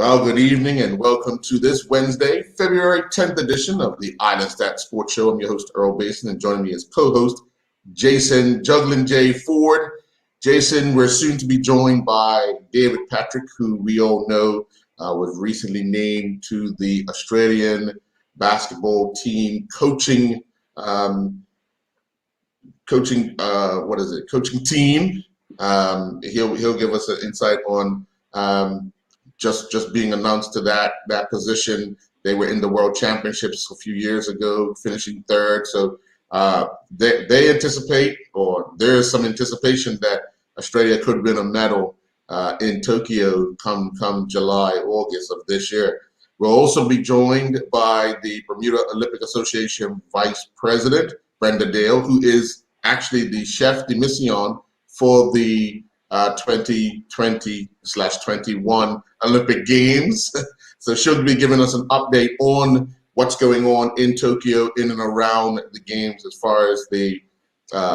Well, good evening and welcome to this Wednesday, February 10th edition of the Island Stats Sports Show. I'm your host, Earl Basin, and joining me as co-host, Jason Juggling J. Ford. Jason, we're soon to be joined by David Patrick, who we all know was recently named to the Australian basketball team coaching team. He'll give us an insight on just being announced to that position. They were in the World Championships a few years ago, finishing third. So they anticipate, or there is some anticipation that Australia could win a medal in Tokyo come July, August of this year. We'll also be joined by the Bermuda Olympic Association Vice President, Brenda Dale, who is actually the chef de mission for the 2020/21 Olympic Games. So she'll be giving us an update on what's going on in Tokyo, in and around the games as far as the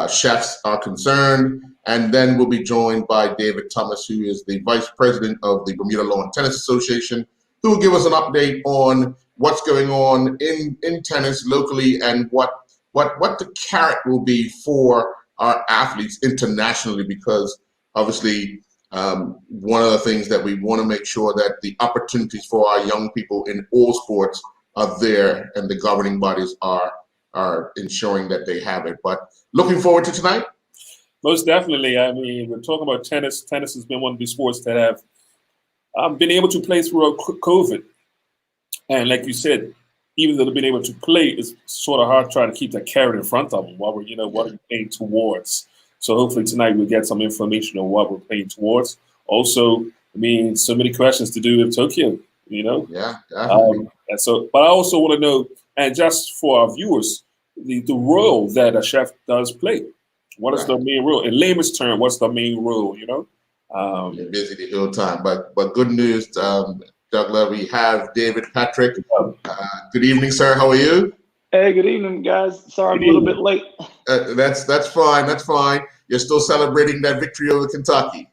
chefs are concerned. And then we'll be joined by David Thomas, who is the Vice President of the Bermuda Lawn Tennis Association, who will give us an update on what's going on in tennis locally and what the carrot will be for our athletes internationally, because obviously one of the things that we want to make sure that the opportunities for our young people in all sports are there, and the governing bodies are ensuring that they have it. But looking forward to tonight. Most definitely. I mean, we're talking about tennis. Tennis has been one of the sports that have been able to play throughout COVID. And like you said, even though they've been able to play, it's sort of hard trying to keep that carrot in front of them while we're, what are we playing towards. So hopefully tonight we'll get some information on what we're playing towards. Also, I mean, so many questions to do with Tokyo, Yeah, definitely. But I also want to know, and just for our viewers, the role that a chef does play. What is the main role? In layman's term, what's the main role, You're busy the whole time, but good news, Douglas, we have David Patrick. Good evening, sir. How are you? Hey, good evening, guys. Sorry I'm a little bit late. That's fine. That's fine. You're still celebrating that victory over Kentucky.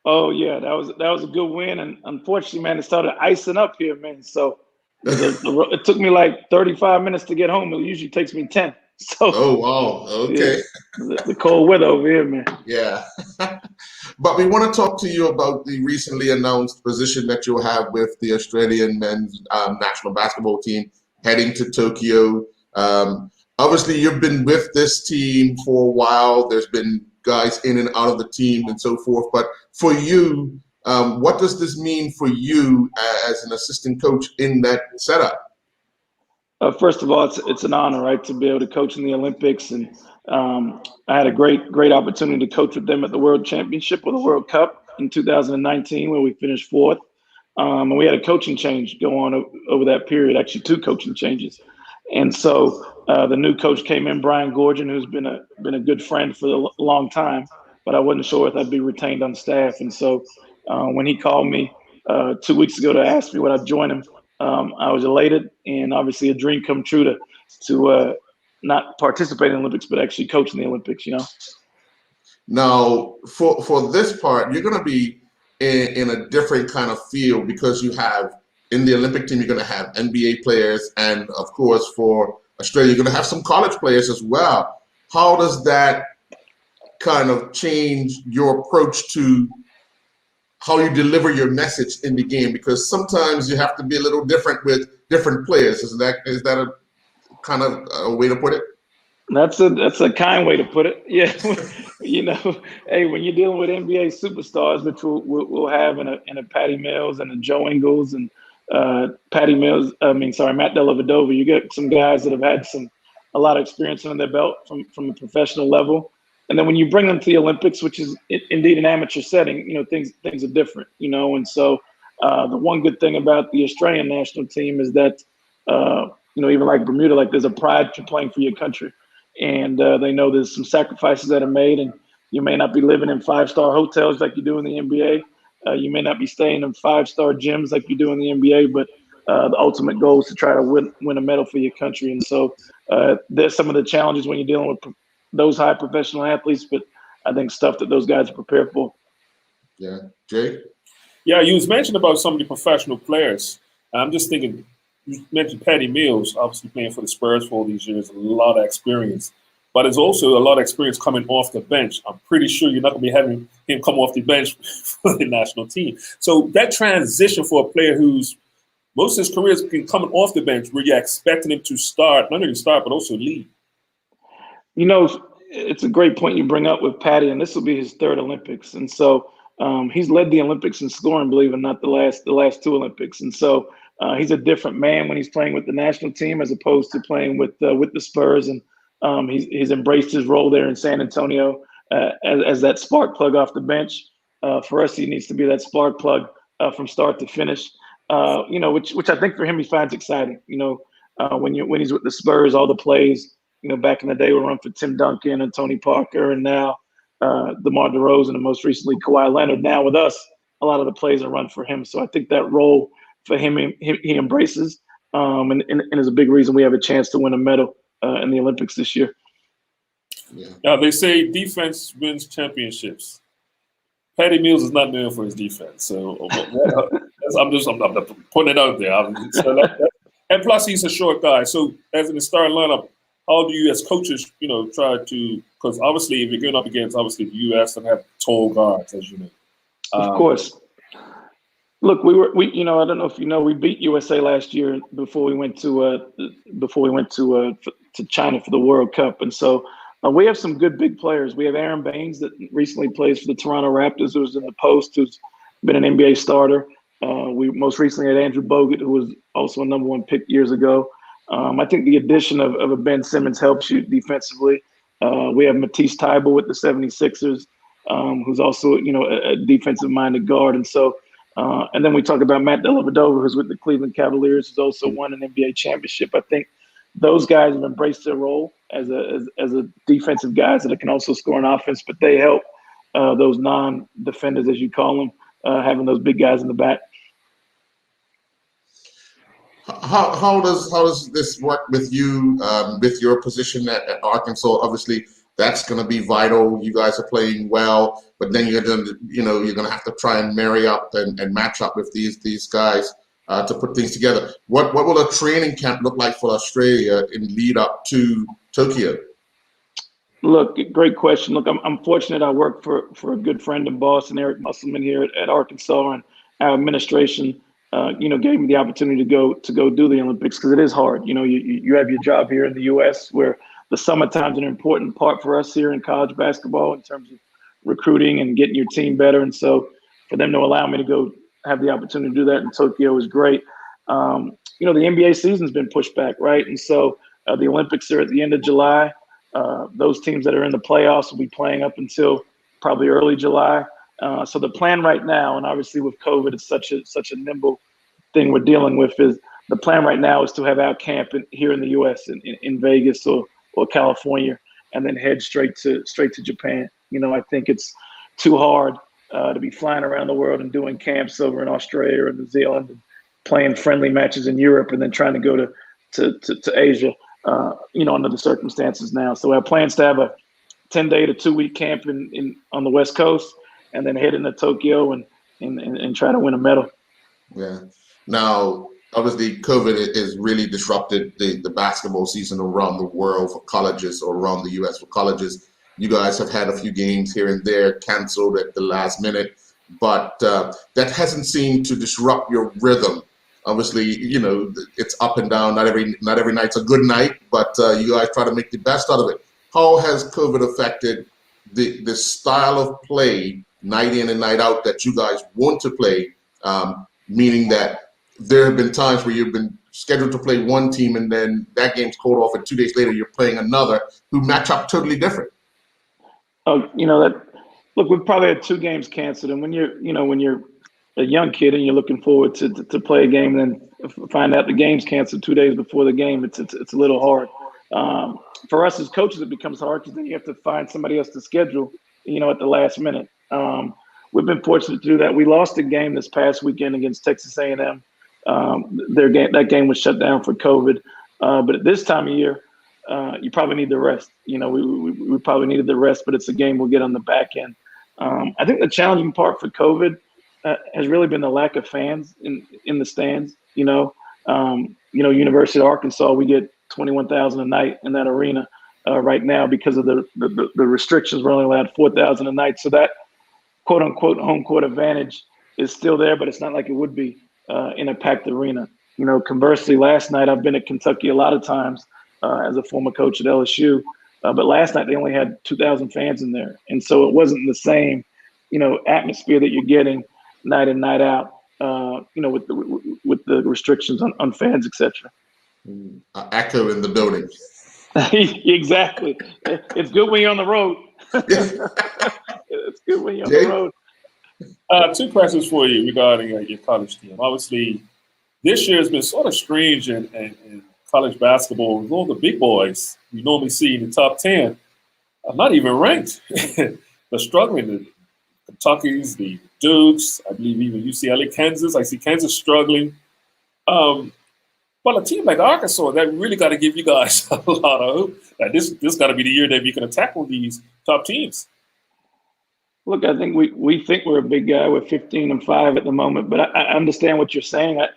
Oh yeah, that was a good win, and unfortunately, man, it started icing up here, man. So it took me like 35 minutes to get home. It usually takes me 10. So. Oh wow. Okay. Yeah, the cold weather over here, man. Yeah. But we want to talk to you about the recently announced position that you'll have with the Australian men's national basketball team heading to Tokyo. Obviously, you've been with this team for a while. There's been guys in and out of the team and so forth. But for you, what does this mean for you as an assistant coach in that setup? First of all, it's an honor, right, to be able to coach in the Olympics, and I had a great opportunity to coach with them at the World Championship or the World Cup in 2019, where we finished fourth. And we had a coaching change go on over that period, actually 2 coaching changes. And so the new coach came in, Brian Goorjian, who's been a good friend for a long time, but I wasn't sure if I'd be retained on staff. And so when he called me 2 weeks ago to ask me would I join him, I was elated, and obviously a dream come true to not participate in the Olympics, but actually coach in the Olympics, Now, for this part, you're going to be in a different kind of field, because you have, in the Olympic team, you're going to have NBA players, and of course for Australia, you're going to have some college players as well. How does that kind of change your approach to how you deliver your message in the game? Because sometimes you have to be a little different with different players. Is that a kind of a way to put it? That's a kind way to put it. Yeah, hey, when you're dealing with NBA superstars, which we'll have in a Patty Mills and a Joe Ingles and Matt Dellavedova, you get some guys that have had a lot of experience under their belt from a professional level. And then when you bring them to the Olympics, which is indeed an amateur setting, things are different, And so the one good thing about the Australian national team is that, even like Bermuda, like there's a pride to playing for your country. And they know there's some sacrifices that are made, and you may not be living in 5-star hotels like you do in the NBA. You may not be staying in 5-star gyms like you do in the NBA, but the ultimate goal is to try to win a medal for your country. And so there's some of the challenges when you're dealing with those high professional athletes, but I think stuff that those guys are prepared for. Yeah. Jay? Yeah, you was mentioning about some of the professional players. I'm just thinking, you mentioned Patty Mills, obviously playing for the Spurs for all these years, a lot of experience. But there's also a lot of experience coming off the bench. I'm pretty sure you're not going to be having him come off the bench for the national team. So that transition for a player who's most of his career has been coming off the bench, where you're expecting him to start, not only start, but also lead. You know, it's a great point you bring up with Patty, and this will be his third Olympics. And so he's led the Olympics in scoring, believe it or not, the last two Olympics. And so he's a different man when he's playing with the national team as opposed to playing with the Spurs. And he's embraced his role there in San Antonio as that spark plug off the bench. For us, he needs to be that spark plug from start to finish. Which I think for him he finds exciting. When he's with the Spurs, all the plays, back in the day, we run for Tim Duncan and Tony Parker, and now DeMar DeRozan, and most recently Kawhi Leonard. Now with us, a lot of the plays are run for him. So I think that role for him, he embraces, and is a big reason we have a chance to win a medal in the Olympics this year. Yeah. Now they say defense wins championships. Patty Mills is not known for his defense, so I'm putting it out there. And plus, he's a short guy. So, as in the starting lineup, how do you, as coaches, try to? Because obviously, if you're going up against the U.S. and have tall guards, as you know. Of course. Look, we I don't know if you know, we beat USA last year before we went to China for the World Cup, and so. We have some good big players. We have Aaron Baines that recently plays for the Toronto Raptors, who's in the post, who's been an NBA starter. We most recently had Andrew Bogut, who was also a number one pick years ago. I think the addition of a Ben Simmons helps you defensively. We have Matisse Thybulle with the 76ers, who's also, a defensive-minded guard. And so, and then we talk about Matt Dellavedova, who's with the Cleveland Cavaliers, who's also won an NBA championship. I think those guys have embraced their role as a defensive guys that can also score on offense, but they help those non-defenders, as you call them, having those big guys in the back. How does this work with you with your position at Arkansas? Obviously, that's going to be vital. You guys are playing well, but then you're going to have to try and marry up and match up with these guys. To put things together. What will a training camp look like for Australia in lead up to Tokyo? Look, great question. Look, I'm fortunate. I work for a good friend and boss, and Eric Musselman here at Arkansas, and our administration, gave me the opportunity to go do the Olympics because it is hard. You have your job here in the U.S. where the summertime is an important part for us here in college basketball in terms of recruiting and getting your team better, and so for them to allow me to go have the opportunity to do that in Tokyo is great. The NBA season's been pushed back, right? And so the Olympics are at the end of July. Those teams that are in the playoffs will be playing up until probably early July. So the plan right now, and obviously with COVID, it's such a nimble thing we're dealing with, is the plan right now is to have our camp here in the U.S. in Vegas or California, and then head straight to Japan. I think it's too hard to be flying around the world and doing camps over in Australia or New Zealand and playing friendly matches in Europe and then trying to go to Asia, under the circumstances now. So our plans to have a 10-day to 2-week camp on the West Coast and then head into Tokyo and try to win a medal. Yeah. Now, obviously, COVID has really disrupted the basketball season around the world for colleges or around the U.S. for colleges. You guys have had a few games here and there canceled at the last minute, but that hasn't seemed to disrupt your rhythm. Obviously, it's up and down. Not every night's a good night, but you guys try to make the best out of it. How has COVID affected the style of play, night in and night out, that you guys want to play? Meaning that there have been times where you've been scheduled to play one team and then that game's called off, and 2 days later you're playing another who match up totally different. Look, we've probably had 2 games canceled, and when you're a young kid and you're looking forward to play a game, and then find out the game's canceled 2 days before the game, it's a little hard. For us as coaches, it becomes hard because then you have to find somebody else to schedule, at the last minute. We've been fortunate to do that. We lost a game this past weekend against Texas A&M. That game was shut down for COVID, but at this time of year, you probably need the rest. We probably needed the rest, but it's a game we'll get on the back end. I think the challenging part for COVID has really been the lack of fans in the stands. University of Arkansas, we get 21,000 a night in that arena right now because of the restrictions. We're only allowed 4,000 a night, so that quote unquote home court advantage is still there, but it's not like it would be in a packed arena. Conversely, last night I've been at Kentucky a lot of times as a former coach at LSU, but last night they only had 2,000 fans in there, and so it wasn't the same, atmosphere that you're getting night in, night out. With the restrictions on fans, etc. Echo in the building. Exactly. It's good when you're on the road. It's good when you're on the road. Two questions for you regarding your college team. Obviously, this year has been sort of strange in college basketball. All the big boys you normally see in the top 10 are not even ranked. They're struggling. The Kentucky's, the Dukes, I believe even UCLA, Kansas. I see Kansas struggling. But a team like Arkansas, that really got to give you guys a lot of hope. That this got to be the year that you can attack on these top teams. Look, I think we think we're a big guy. We're 15-5 at the moment, but I understand what you're saying. I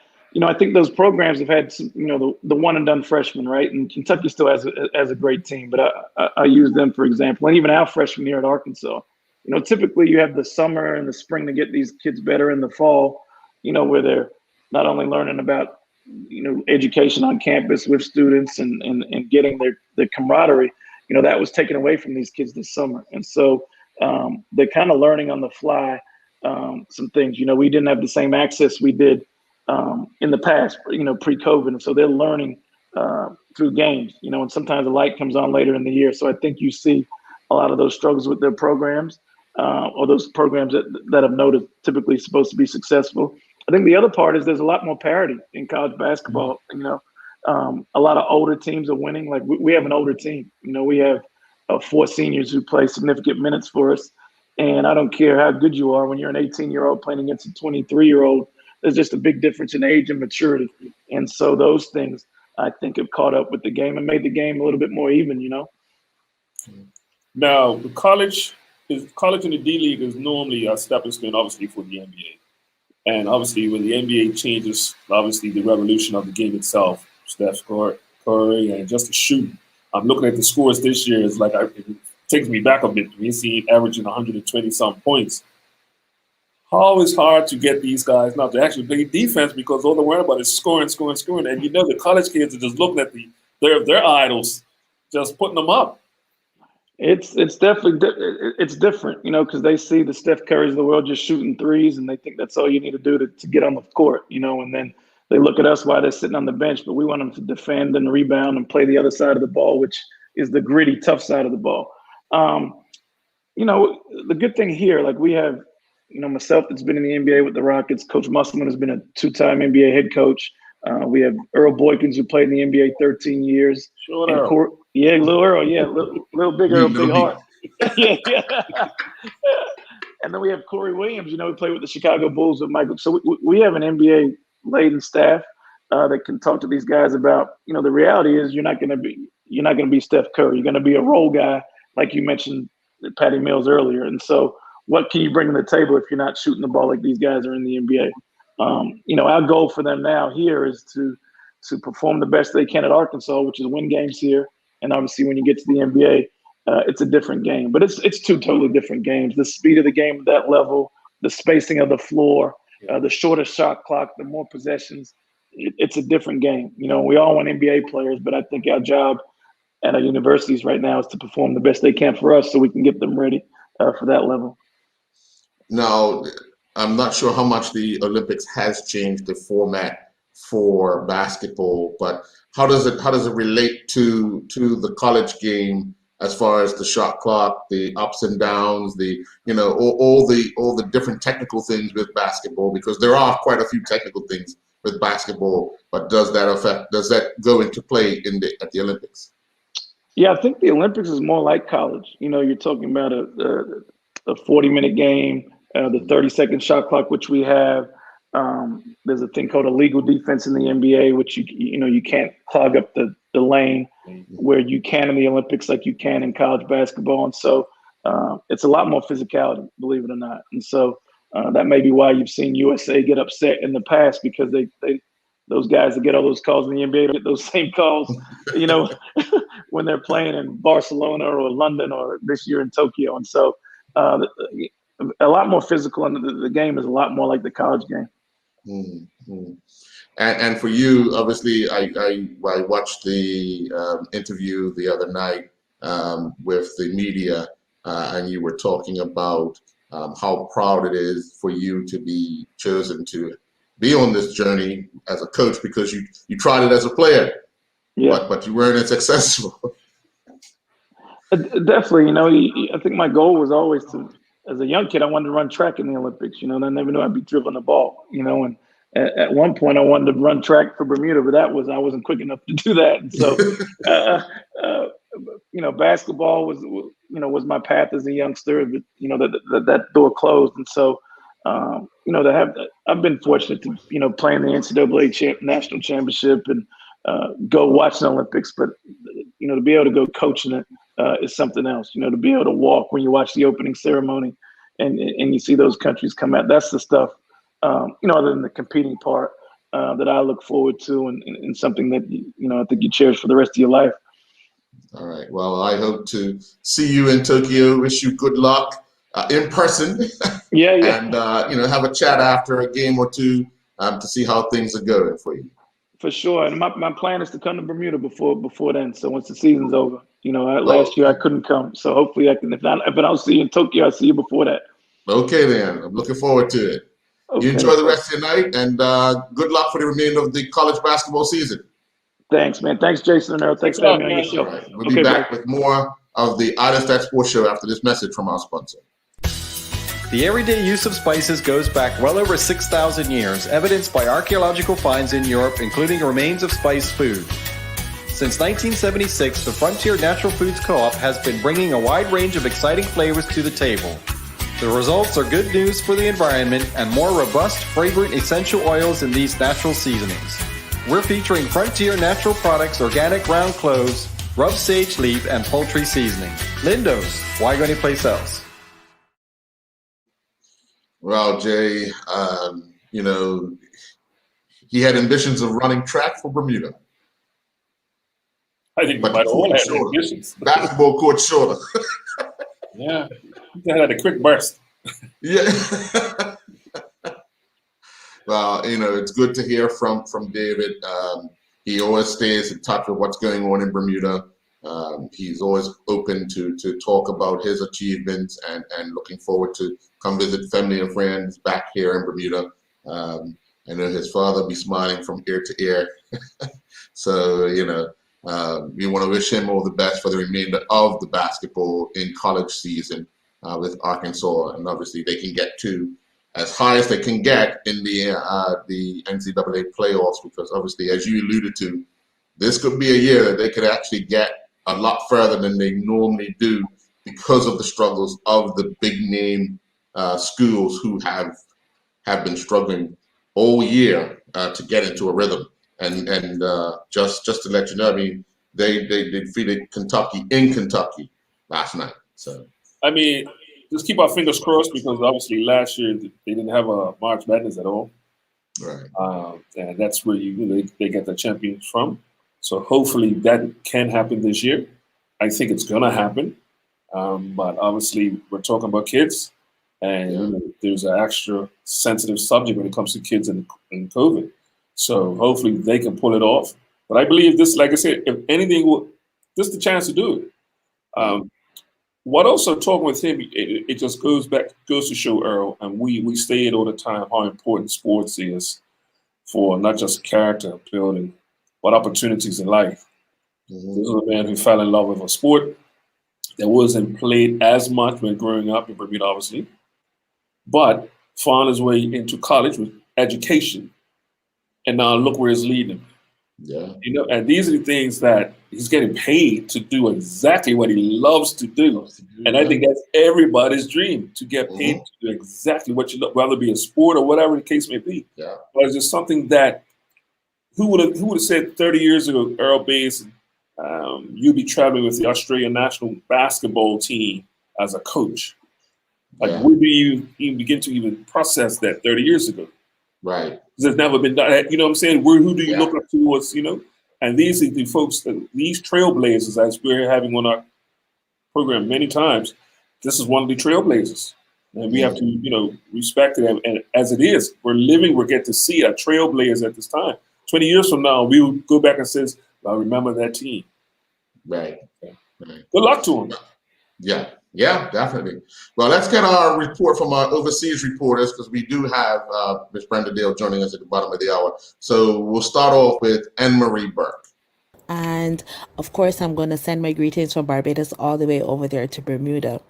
think those programs have had some, the one and done freshmen, right? And Kentucky still has a great team, but I use them for example, and even our freshmen here at Arkansas. Typically you have the summer and the spring to get these kids better in the fall, where they're not only learning about, education on campus with students and getting their camaraderie, that was taken away from these kids this summer. And so they're kind of learning on the fly some things. We didn't have the same access we did in the past, pre-COVID. And so they're learning through games, and sometimes the light comes on later in the year. So I think you see a lot of those struggles with their programs. Or those programs that have noted typically supposed to be successful. I think the other part is there's a lot more parity in college basketball. A lot of older teams are winning. Like we have an older team. We have 4 seniors who play significant minutes for us. And I don't care how good you are when you're an 18-year-old playing against a 23-year-old. There's just a big difference in age and maturity. And so those things I think have caught up with the game and made the game a little bit more even. Now the college in the D League is normally a stepping stone, obviously, for the NBA. And obviously, when the NBA changes, obviously, the revolution of the game itself, Steph Curry, and just to shoot. I'm looking at the scores this year. It's like it takes me back a bit. We see averaging 120-some points. How it's hard to get these guys not to actually play defense because all they're worried about is scoring. And the college kids are just looking at their idols, just putting them up. It's definitely it's different, because they see the Steph Currys of the world just shooting threes, and they think that's all you need to do to get on the court, and then they look at us while they're sitting on the bench, but we want them to defend and rebound and play the other side of the ball, which is the gritty, tough side of the ball. The good thing here, like we have, myself that's been in the NBA with the Rockets, Coach Musselman has been a 2-time NBA head coach. We have Earl Boykins, who played in the NBA 13 years. Sure. Little Earl, little big Earl, big heart. yeah. And then we have Corey Williams, who played with the Chicago Bulls with Michael. So we have an NBA-laden staff that can talk to these guys about, the reality is you're not going to be Steph Curry. You're going to be a role guy, like you mentioned Patty Mills earlier. And so what can you bring to the table if you're not shooting the ball like these guys are in the NBA? Our goal for them now here is to perform the best they can at Arkansas, which is win games here. And obviously, when you get to the NBA, it's a different game. But it's 2 totally different games. The speed of the game at that level, the spacing of the floor, the shorter shot clock, the more possessions. It's a different game. We all want NBA players, but I think our job at our universities right now is to perform the best they can for us so we can get them ready for that level. Now, I'm not sure how much the Olympics has changed the format for basketball, but how does it relate to the college game as far as the shot clock, the ups and downs, all the different technical things with basketball? Because there are quite a few technical things with basketball, but does that go into play at the Olympics? Yeah, I think the Olympics is more like college. You're talking about a 40-minute game, the 30-second shot clock, which we have. There's a thing called illegal defense in the NBA, which you can't clog up the lane where you can in the Olympics like you can in college basketball. And so it's a lot more physicality, believe it or not. And so That may be why you've seen USA get upset in the past, because those guys that get all those calls in the NBA don't get those same calls, when they're playing in Barcelona or London or this year in Tokyo. And so a lot more physical, and the game is a lot more like the college game. Mm-hmm. And for you, obviously, I watched the interview the other night with the media, and you were talking about how proud it is for you to be chosen to be on this journey as a coach, because you tried it as a player, but you weren't as successful. Definitely, I think my goal was always as a young kid, I wanted to run track in the Olympics. And I never knew I'd be dribbling the ball. And at one point, I wanted to run track for Bermuda, but I wasn't quick enough to do that. And so, basketball was my path as a youngster. But that door closed, and so I've been fortunate to play in the NCAA national championship and go watch the Olympics. But to be able to go coach in it is something else. To be able to walk when you watch the opening ceremony and you see those countries come out. That's the stuff. Other than the competing part, that I look forward to, and something that I think you cherish for the rest of your life. All right. Well, I hope to see you in Tokyo. Wish you good luck in person. Yeah. And have a chat after a game or two to see how things are going for you. For sure. And my plan is to come to Bermuda before then. So once the season's over, last year I couldn't come. So hopefully I can. If I don't see you in Tokyo, I'll see you before that. Okay, then. I'm looking forward to it. Okay. You enjoy the rest of your night, and good luck for the remainder of the college basketball season. Thanks, man. Thanks, Jason and Earl. Thanks for having me on your show. Right. We'll be back with more of the Island Stat Sports Show after this message from our sponsor. The everyday use of spices goes back well over 6,000 years, evidenced by archaeological finds in Europe, including remains of spiced food. Since 1976, the Frontier Natural Foods Co-op has been bringing a wide range of exciting flavors to the table. The results are good news for the environment and more robust, fragrant essential oils in these natural seasonings. We're featuring Frontier Natural Products, organic ground cloves, rub sage leaf, and poultry seasoning. Lindo's, why go anyplace else? Well, Jay, he had ambitions of running track for Bermuda. I think we might all have ambitions. Basketball court shorter. Yeah, that had a quick burst. Yeah. Well, it's good to hear from David. He always stays in touch with what's going on in Bermuda. He's always open to talk about his achievements and looking forward to come visit family and friends back here in Bermuda. I know his father be smiling from ear to ear. So, we want to wish him all the best for the remainder of the basketball in college season with Arkansas. And obviously they can get to as high as they can get in the NCAA playoffs, because obviously, as you alluded to, this could be a year that they could actually get a lot further than they normally do because of the struggles of the big name schools who have been struggling all year to get into a rhythm. And just to let you know, I mean, they defeated Kentucky in Kentucky last night. So just keep our fingers crossed, because obviously last year they didn't have a March Madness at all, right? And that's where they get the champions from. So hopefully that can happen this year. I think it's gonna happen, but obviously we're talking about kids, and there's an extra sensitive subject when it comes to kids in COVID. So hopefully they can pull it off. But I believe this, like I said, if anything, this is the chance to do it. What also talking with him, it just goes to show, Earl, and we say it all the time, how important sports is for not just character building, but opportunities in life. Mm-hmm. This is a man who fell in love with a sport that wasn't played as much when growing up in Bermuda, obviously, but found his way into college with education. And now look where it's leading him. Yeah. And these are the things that he's getting paid to do exactly what he loves to do. And I think that's everybody's dream, to get paid to do exactly what you love, whether it be a sport or whatever the case may be. Yeah. But it's just something that who would have said 30 years ago, Earl Bass, you'd be traveling with the Australian national basketball team as a coach. Like, Yeah. where do you even begin to even process that 30 years ago? Right. It's never been done. You know what I'm saying? Who do you Yeah. look up towards, And these are the folks, these trailblazers, as we're having on our program many times, this is one of the trailblazers. And we have to, respect them. And as it is, we're getting to see a trailblazer at this time. 20 years from now, we will go back and says, I remember that team. Right. Good luck to them. Yeah, definitely. Well, let's get our report from our overseas reporters, because we do have Ms. Brenda Dale joining us at the bottom of the hour. So we'll start off with Anne-Marie Burke. And of course, I'm going to send my greetings from Barbados all the way over there to Bermuda.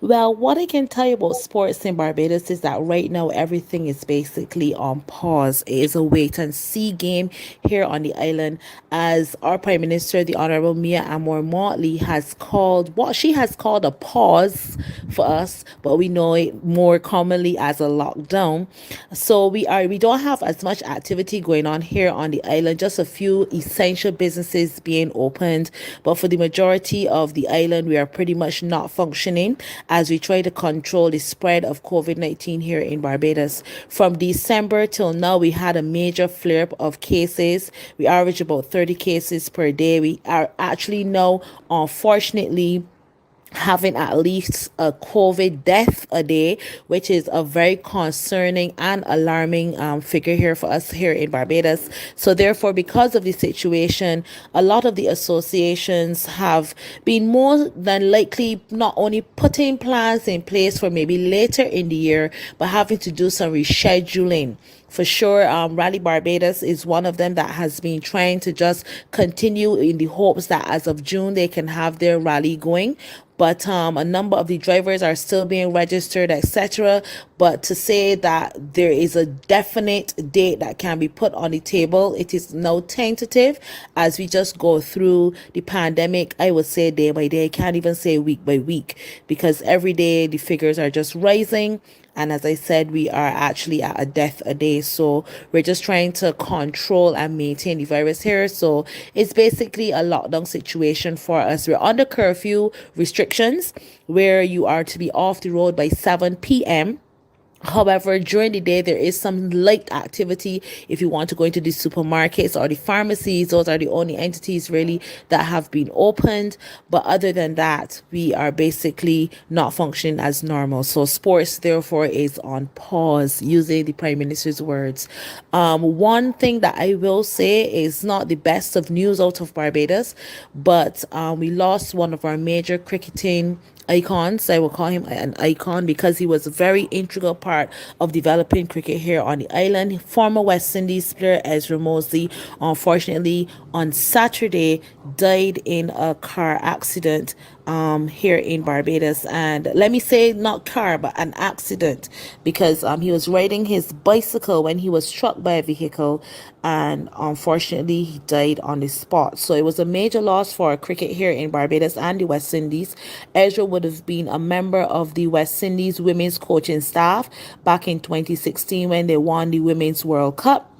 Well, what I can tell you about sports in Barbados is that right now everything is basically on pause. It is a wait and see game here on the island, as our Prime Minister, the Honorable Mia Amor-Motley, has called what she has called a pause for us, but we know it more commonly as a lockdown. So we don't have as much activity going on here on the island, just a few essential businesses being opened, but for the majority of the island we are pretty much not functioning as we try to control the spread of COVID-19 here in Barbados. From December till now, we had a major flare-up of cases. We average about 30 cases per day. We are actually now, unfortunately, having at least a COVID death a day, which is a very concerning and alarming figure here for us here in Barbados. So therefore, because of the situation, a lot of the associations have been more than likely not only putting plans in place for maybe later in the year, but having to do some rescheduling. For sure, Rally Barbados is one of them that has been trying to just continue in the hopes that as of June they can have their rally going. But a number of the drivers are still being registered, etc. But to say that there is a definite date that can be put on the table, it is now tentative as we just go through the pandemic. I would say day by day. I can't even say week by week, because every day the figures are just rising. And as I said, we are actually at a death a day. So we're just trying to control and maintain the virus here. So it's basically a lockdown situation for us. We're under curfew restrictions where you are to be off the road by 7 p.m. However, during the day, there is some light activity. If you want to go into the supermarkets or the pharmacies, those are the only entities really that have been opened. But other than that, we are basically not functioning as normal. So sports, therefore, is on pause, using the Prime Minister's words. One thing that I will say is not the best of news out of Barbados, but we lost one of our major cricketing icons. I will call him an icon because he was a very integral part of developing cricket here on the island. Former West Indies player Ezra Mosley, unfortunately, on Saturday died in a car accident here in Barbados. And let me say not car, but an accident, because he was riding his bicycle when he was struck by a vehicle, and unfortunately he died on the spot. So it was a major loss for cricket here in Barbados and the West Indies. Ezra would have been a member of the West Indies women's coaching staff back in 2016 when they won the Women's World Cup.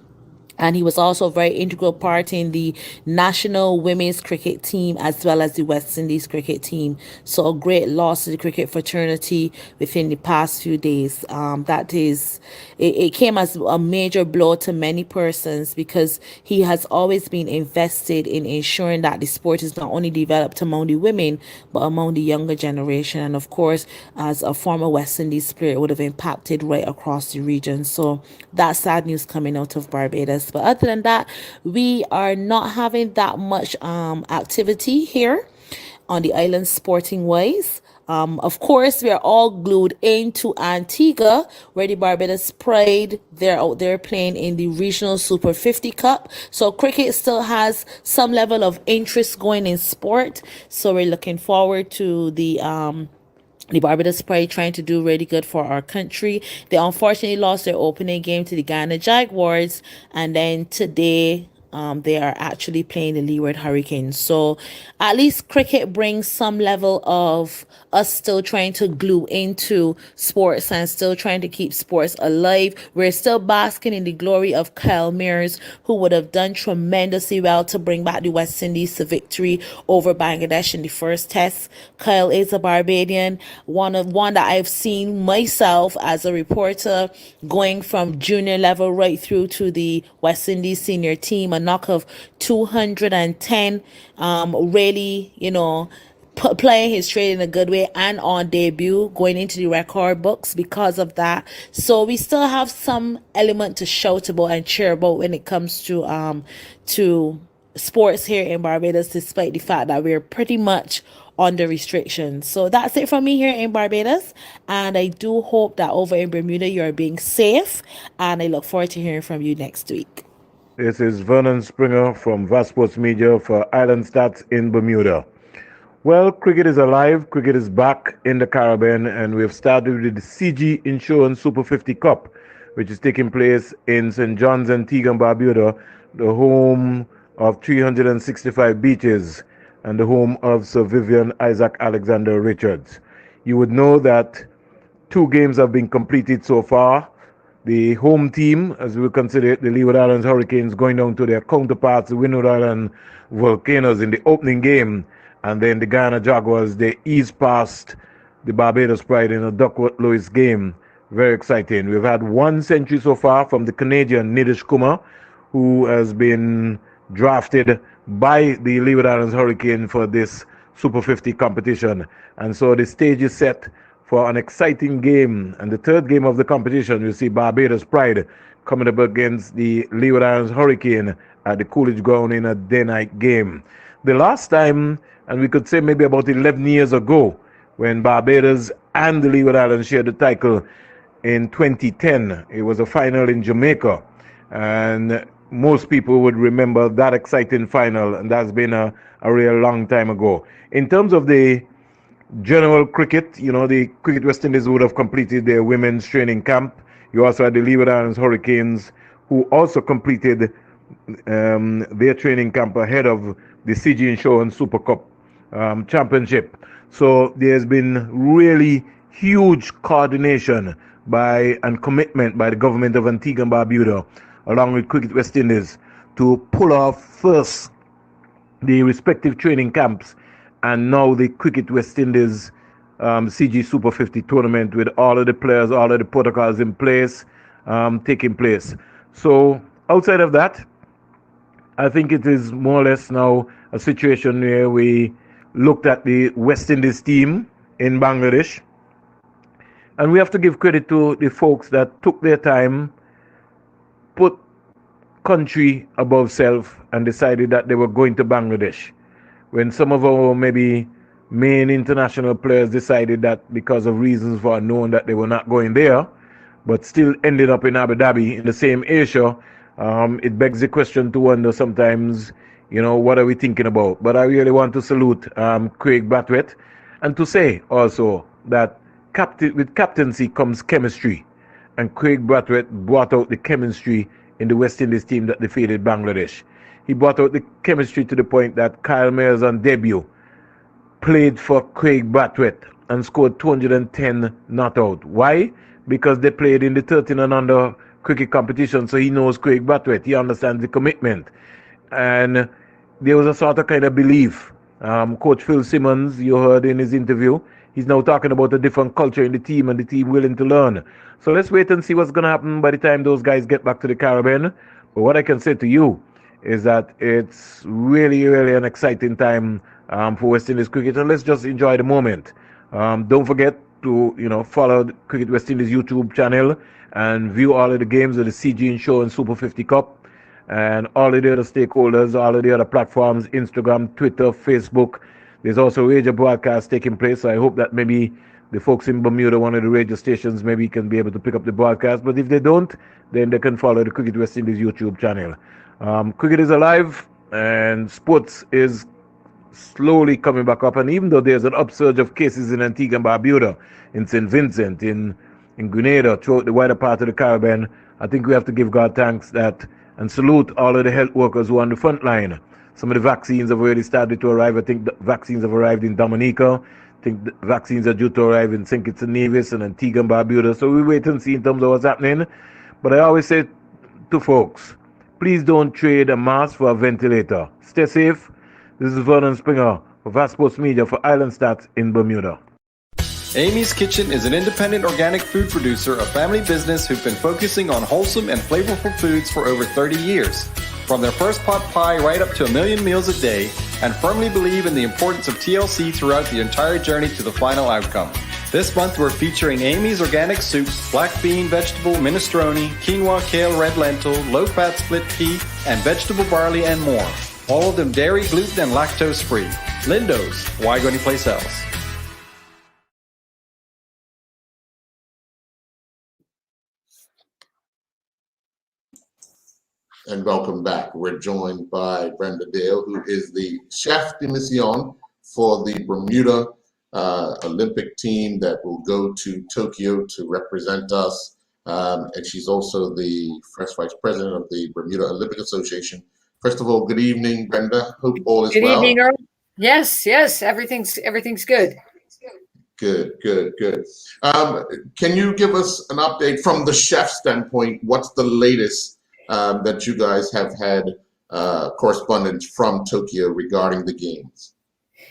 And he was also a very integral part in the national women's cricket team as well as the West Indies cricket team. So a great loss to the cricket fraternity within the past few days. It came as a major blow to many persons, because he has always been invested in ensuring that the sport is not only developed among the women, but among the younger generation. And of course, as a former West Indies player, it would have impacted right across the region. So that's sad news coming out of Barbados. But other than that, we are not having that much activity here on the island sporting wise. Of course, we are all glued into Antigua, where the Barbados Pride, they're out there playing in the Regional Super 50 Cup. So cricket still has some level of interest going in sport. So we're looking forward to the Barbados Pride trying to do really good for our country. They unfortunately lost their opening game to the Ghana Jaguars, and then today they are actually playing the Leeward Hurricanes. So at least cricket brings some level of us still trying to glue into sports and still trying to keep sports alive. We're still basking in the glory of Kyle Mears, who would have done tremendously well to bring back the West Indies to victory over Bangladesh in the first test. Kyle is a Barbadian, one that I've seen myself as a reporter going from junior level right through to the West Indies senior team, a knock of 210. Really, playing his trade in a good way and on debut, going into the record books because of that. So we still have some element to shout about and cheer about when it comes to sports here in Barbados, despite the fact that we're pretty much under restrictions. So that's it from me here in Barbados, and I do hope that over in Bermuda you're being safe, and I look forward to hearing from you next week. This is Vernon Springer from VAS Sports Media for Island Stats in Bermuda. Well, cricket is alive, cricket is back in the Caribbean, and we've started with the CG Insurance Super 50 Cup, which is taking place in St. John's, Antigua and Barbuda, the home of 365 beaches and the home of Sir Vivian Isaac Alexander Richards. You would know that 2 games have been completed so far. The home team, as we consider it, the Leeward Islands Hurricanes, going down to their counterparts, the Windward Island Volcanoes, in the opening game. And then the Guyana Jaguars, they eased past the Barbados Pride in a Duckworth-Lewis game. Very exciting. We've had 1 century so far from the Canadian Nidish Kumar, who has been drafted by the Leeward Islands Hurricane for this Super 50 competition. And so the stage is set for an exciting game. And the third game of the competition, you see Barbados Pride coming up against the Leeward Islands Hurricane at the Coolidge Ground in a day-night game. The last time, and we could say maybe about 11 years ago, when Barbados and the Leeward Islands shared the title in 2010. It was a final in Jamaica, and most people would remember that exciting final, and that's been a real long time ago. In terms of the general cricket, the Cricket West Indies would have completed their women's training camp. You also had the Leeward Islands Hurricanes, who also completed their training camp ahead of the CG Insurance Super Cup Championship. So there's been really huge coordination and commitment by the government of Antigua and Barbuda, along with Cricket West Indies, to pull off first the respective training camps and now the Cricket West Indies CG Super 50 tournament, with all of the players, all of the protocols in place, taking place. So outside of that, I think it is more or less now a situation where we looked at the West Indies team in Bangladesh, and we have to give credit to the folks that took their time, put country above self, and decided that they were going to Bangladesh. When some of our maybe main international players decided that because of reasons for unknown that they were not going there, but still ended up in Abu Dhabi in the same Asia, it begs the question to wonder sometimes, what are we thinking about? But I really want to salute Craig Brathwaite, and to say also that with captaincy comes chemistry, and Craig Brathwaite brought out the chemistry in the West Indies team that defeated Bangladesh. He brought out the chemistry to the point that Kyle Mears on debut played for Craig Brathwaite and scored 210 not out. Why? Because they played in the 13 and under cricket competition, so he knows Craig Brathwaite. He understands the commitment. And there was a sort of kind of belief. Coach Phil Simmons, you heard in his interview, he's now talking about a different culture in the team and the team willing to learn. So let's wait and see what's going to happen by the time those guys get back to the Caribbean. But what I can say to you is that it's really, really an exciting time for West Indies cricket, and let's just enjoy the moment. Don't forget to follow the Cricket West Indies YouTube channel and view all of the games of the CG Insurance Super 50 Cup, and all of the other stakeholders, all of the other platforms, Instagram, Twitter, Facebook. There's also radio broadcasts taking place, so I hope that maybe the folks in Bermuda, one of the radio stations, maybe can be able to pick up the broadcast. But if they don't, then they can follow the Cricket West Indies YouTube channel. Cricket is alive, and sports is slowly coming back up. And even though there's an upsurge of cases in Antigua and Barbuda, in St. Vincent, in Grenada, throughout the wider part of the Caribbean, I think we have to give God thanks that and salute all of the health workers who are on the front line. Some of the vaccines have already started to arrive. I think the vaccines have arrived in Dominica. I think the vaccines are due to arrive in St. Kitts and Nevis and Antigua and Barbuda. So we wait and see in terms of what's happening. But I always say to folks, please don't trade a mask for a ventilator. Stay safe. This is Vernon Springer for Vast Sports Media for Island Stats in Bermuda. Amy's Kitchen is an independent organic food producer, a family business who've been focusing on wholesome and flavorful foods for over 30 years. From their first pot pie right up to 1 million meals a day, and firmly believe in the importance of TLC throughout the entire journey to the final outcome. This month we're featuring Amy's Organic Soups, black bean, vegetable, minestrone, quinoa, kale, red lentil, low-fat split pea, and vegetable barley and more. All of them dairy, gluten, and lactose free. Lindo's, why go anyplace else? And welcome back. We're joined by Brenda Dale, who is the chef de mission for the Bermuda Olympic team that will go to Tokyo to represent us. And she's also the first vice president of the Bermuda Olympic Association. First of all, good evening, Brenda. Hope all is well. Good evening, Earl. Yes, everything's good. Good. Can you give us an update from the chef standpoint? What's the latest that you guys have had correspondence from Tokyo regarding the games?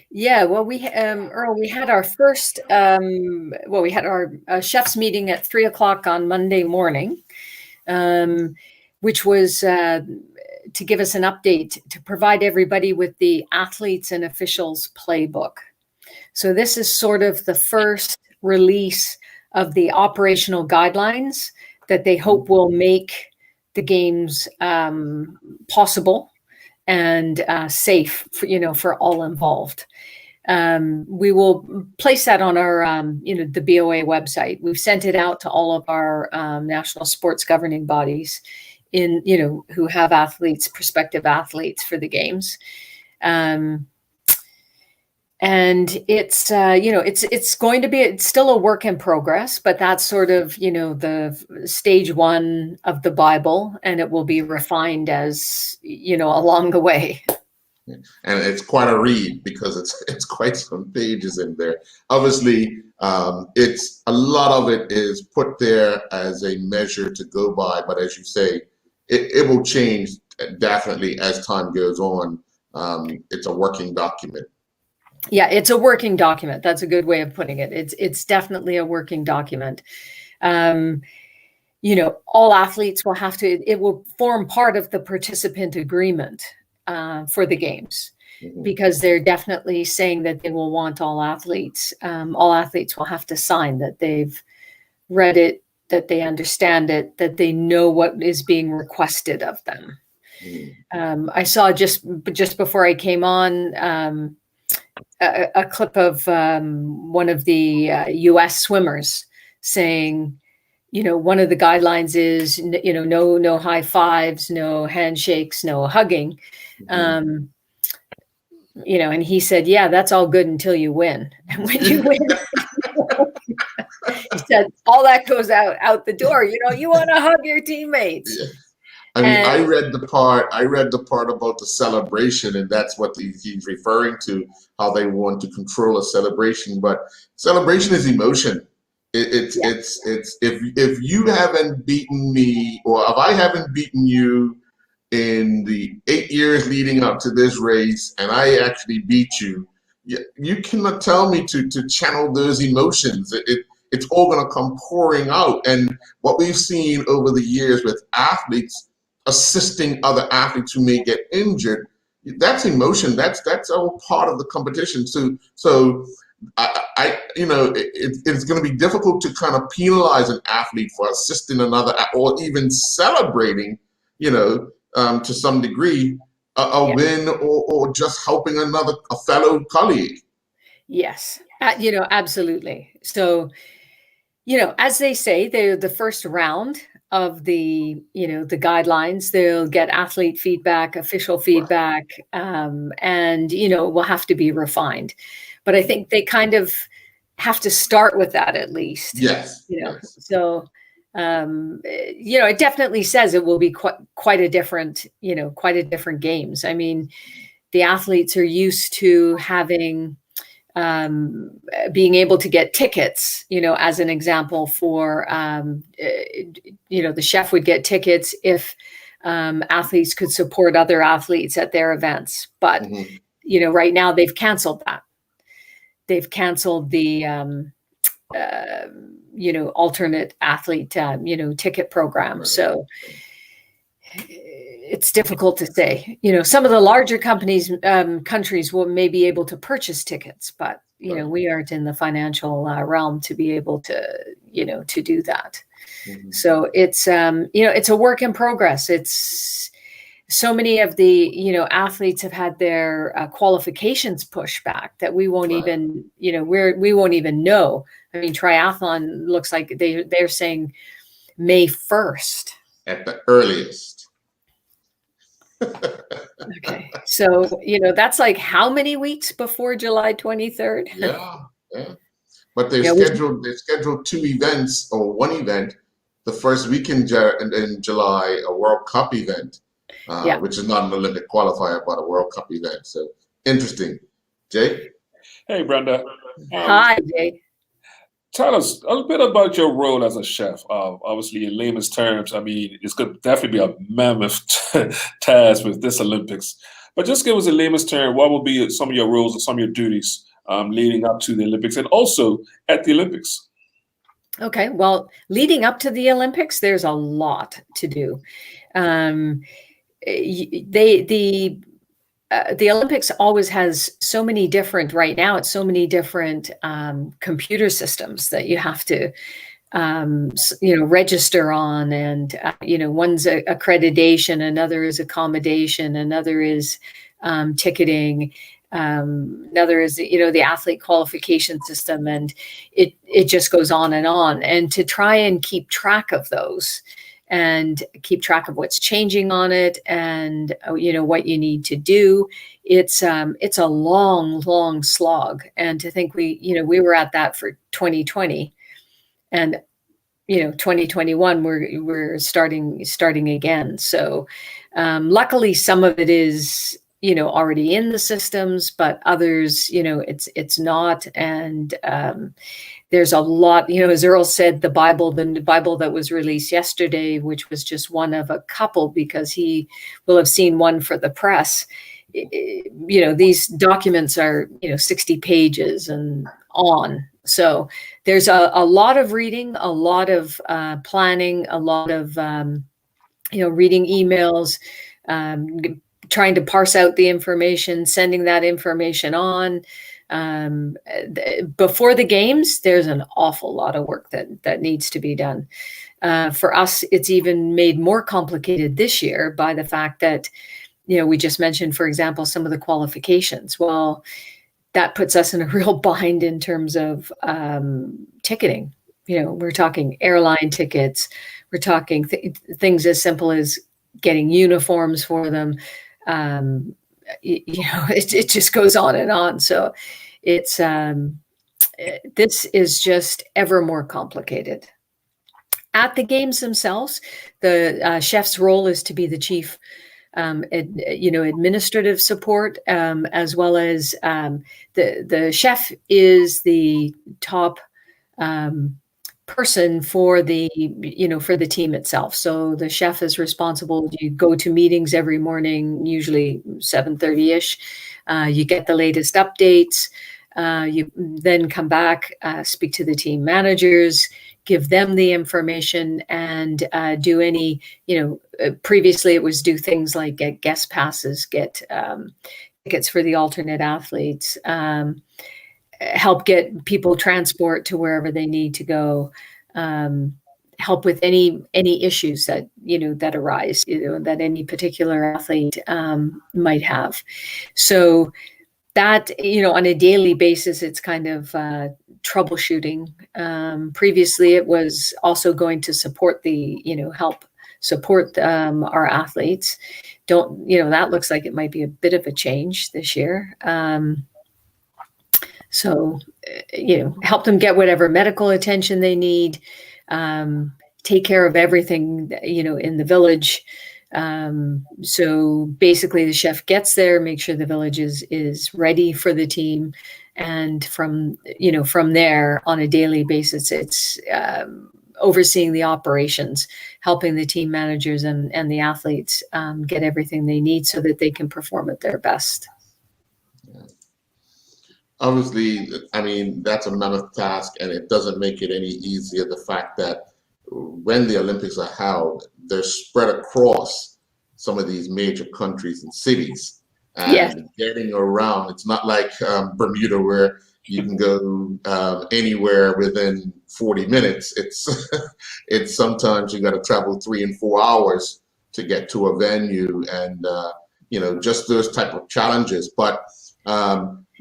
Yeah, well, Earl, we had our first, we had our chef's meeting at 3:00 on Monday morning, which was to give us an update, to provide everybody with the athletes and officials playbook. So this is sort of the first release of the operational guidelines that they hope will make the games possible and safe for all involved. We will place that on our the BOA website. We've sent it out to all of our national sports governing bodies who have prospective athletes for the games. And it's it's still a work in progress, but that's sort of the stage one of the Bible, and it will be refined as along the way. And it's quite a read because it's quite some pages in there. Obviously, it's a lot of it is put there as a measure to go by, but as you say, it will change definitely as time goes on. It's a working document. Yeah, it's a working document. That's a good way of putting it. It's definitely a working document. All athletes will have to, it will form part of the participant agreement for the games, because they're definitely saying that they will want all athletes will have to sign that they've read it, that they understand it, that they know what is being requested of them. I saw just before I came on, a clip of one of the U.S. swimmers saying, one of the guidelines is, no high fives, no handshakes, no hugging. And he said, yeah, that's all good until you win. And when you win, he said, all that goes out the door. You want to hug your teammates. Yeah. I mean, I read the part about the celebration, and that's what he's referring to, how they want to control a celebration. But celebration is emotion. It's if you haven't beaten me, or if I haven't beaten you in the 8 years leading up to this race, and I actually beat you, you cannot tell me to channel those emotions. It's all going to come pouring out. And what we've seen over the years with athletes assisting other athletes who may get injured, that's emotion. That's all part of the competition. So it's going to be difficult to kind of penalize an athlete for assisting another, or even celebrating, to some degree, a win or just helping a fellow colleague. Yes, absolutely. So, as they say, they're the first round of the guidelines. They'll get athlete feedback, official feedback, and will have to be refined. But I think they kind of have to start with that at least. Yes. So it definitely says it will be quite a different, quite a different games. I mean, the athletes are used to having, being able to get tickets, as an example for, the chef would get tickets if athletes could support other athletes at their events. But, right now they've canceled that. They've canceled the, alternate athlete, ticket program. Right. So it's difficult to say. Some of the larger countries will may be able to purchase tickets, but Right. we aren't in the financial realm to be able to, to do that. So it's it's a work in progress. It's so many of the athletes have had their qualifications pushed back that we won't Right. even we won't even know. I mean, triathlon looks like they're saying May 1st. At the earliest. Okay, so that's like how many weeks before July 23rd? Yeah. But they Yeah, scheduled 2 events, or 1 event the first week in July, a World Cup event, which is not an Olympic qualifier, but a World Cup event. So interesting. Jay? Hey, Brenda. Hi, Jay. Tell us a little bit about your role as a chef. Obviously, in layman's terms, I mean, it's going to definitely be a mammoth task with this Olympics. But just give us a layman's term, what will be some of your roles and some of your duties leading up to the Olympics and also at the Olympics? Okay, well, leading up to the Olympics, there's a lot to do. The Olympics always has so many different, right now, it's so many different computer systems that you have to, register on. And, one's accreditation, another is accommodation, another is ticketing, another is, the athlete qualification system. And it just goes on. And to try and keep track of those, and keep track of what's changing on it, and what you need to do. It's a long slog. And to think we were at that for 2020, and 2021 we're starting again. So luckily some of it is already in the systems, but others it's not. And there's a lot, as Earl said, the Bible that was released yesterday, which was just one of a couple, because he will have seen one for the press. These documents are 60 pages and on. So there's a lot of reading, a lot of planning, a lot of reading emails, trying to parse out the information, sending that information on. Before the games, there's an awful lot of work that needs to be done. For us, it's even made more complicated this year by the fact that, we just mentioned, for example, some of the qualifications. Well, that puts us in a real bind in terms of ticketing. We're talking airline tickets. We're talking things as simple as getting uniforms for them. It just goes on and on. So it's this is just ever more complicated. At the games themselves, the chef's role is to be the chief, administrative support, as well as the chef is the top person for the team itself. So the chef is responsible. You go to meetings every morning, usually 7:30ish. You get the latest updates. You then come back, speak to the team managers, give them the information, and do any, previously it was do things like get guest passes, get tickets for the alternate athletes, help get people transport to wherever they need to go, help with any issues that that arise, that any particular athlete might have. So that, on a daily basis, it's kind of troubleshooting. Previously, it was also going to support the, help support our athletes. That looks like it might be a bit of a change this year. So, help them get whatever medical attention they need, take care of everything, in the village. So basically the chef gets there, make sure the village is ready for the team. And from there on a daily basis, it's overseeing the operations, helping the team managers and the athletes get everything they need so that they can perform at their best. Obviously, I mean, that's a mammoth task, and it doesn't make it any easier. The fact that when the Olympics are held, they're spread across some of these major countries and cities. And Yes. getting around, it's not like Bermuda where you can go anywhere within 40 minutes. It's sometimes you got to travel 3 and 4 hours to get to a venue, and just those type of challenges. But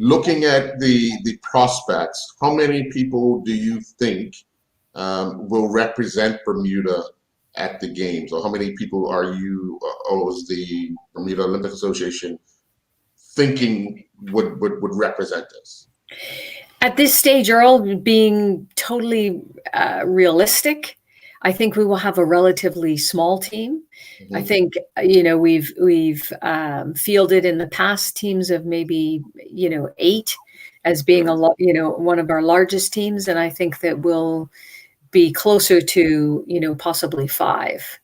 looking at the prospects, how many people do you think will represent Bermuda at the games, or how many people are you, or is the Bermuda Olympic Association thinking would represent us? At this stage, Earl, being totally realistic, I think we will have a relatively small team. Mm-hmm. I think, we've fielded in the past teams of maybe, 8 as being one of our largest teams. And I think that we'll be closer to, possibly 5.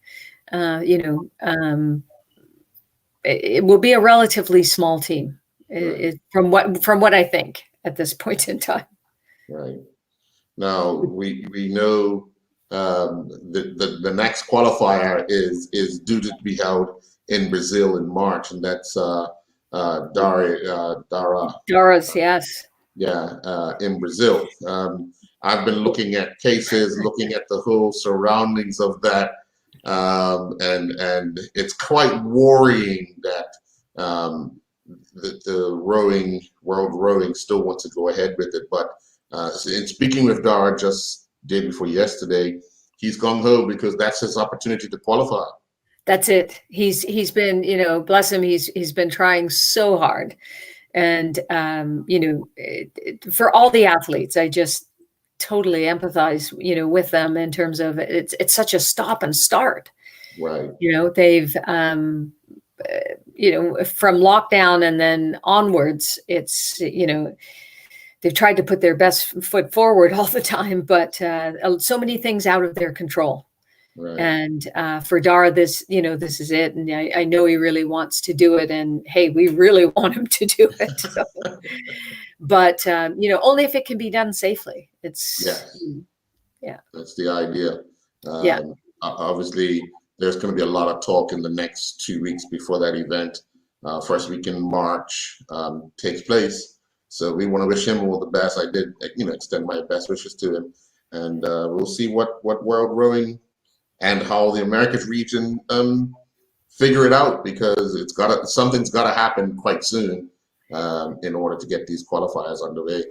It will be a relatively small team, Right. from what I think at this point in time. Right. Now we know the next qualifier is due to be held in Brazil in March, and that's Doris, yes. in Brazil. I've been looking at cases, looking at the whole surroundings of that, and it's quite worrying that the world rowing still wants to go ahead with it. But in speaking with Dara just day before yesterday, he's gung ho because that's his opportunity to qualify. That's it. He's been, bless him, he's been trying so hard. And, for all the athletes, I just totally empathize, with them in terms of it's such a stop and start. Right. They've, from lockdown and then onwards, it's, they've tried to put their best foot forward all the time, but so many things out of their control. Right. And for Dara, this is it. And I know he really wants to do it. And hey, we really want him to do it. So. But, only if it can be done safely. It's, yeah. That's the idea. Yeah. Obviously, there's going to be a lot of talk in the next 2 weeks before that event. First week in March takes place. So we want to wish him all the best. I did, extend my best wishes to him. And we'll see what World Rowing and how the Americas region figure it out, because something's got to happen quite soon in order to get these qualifiers underway.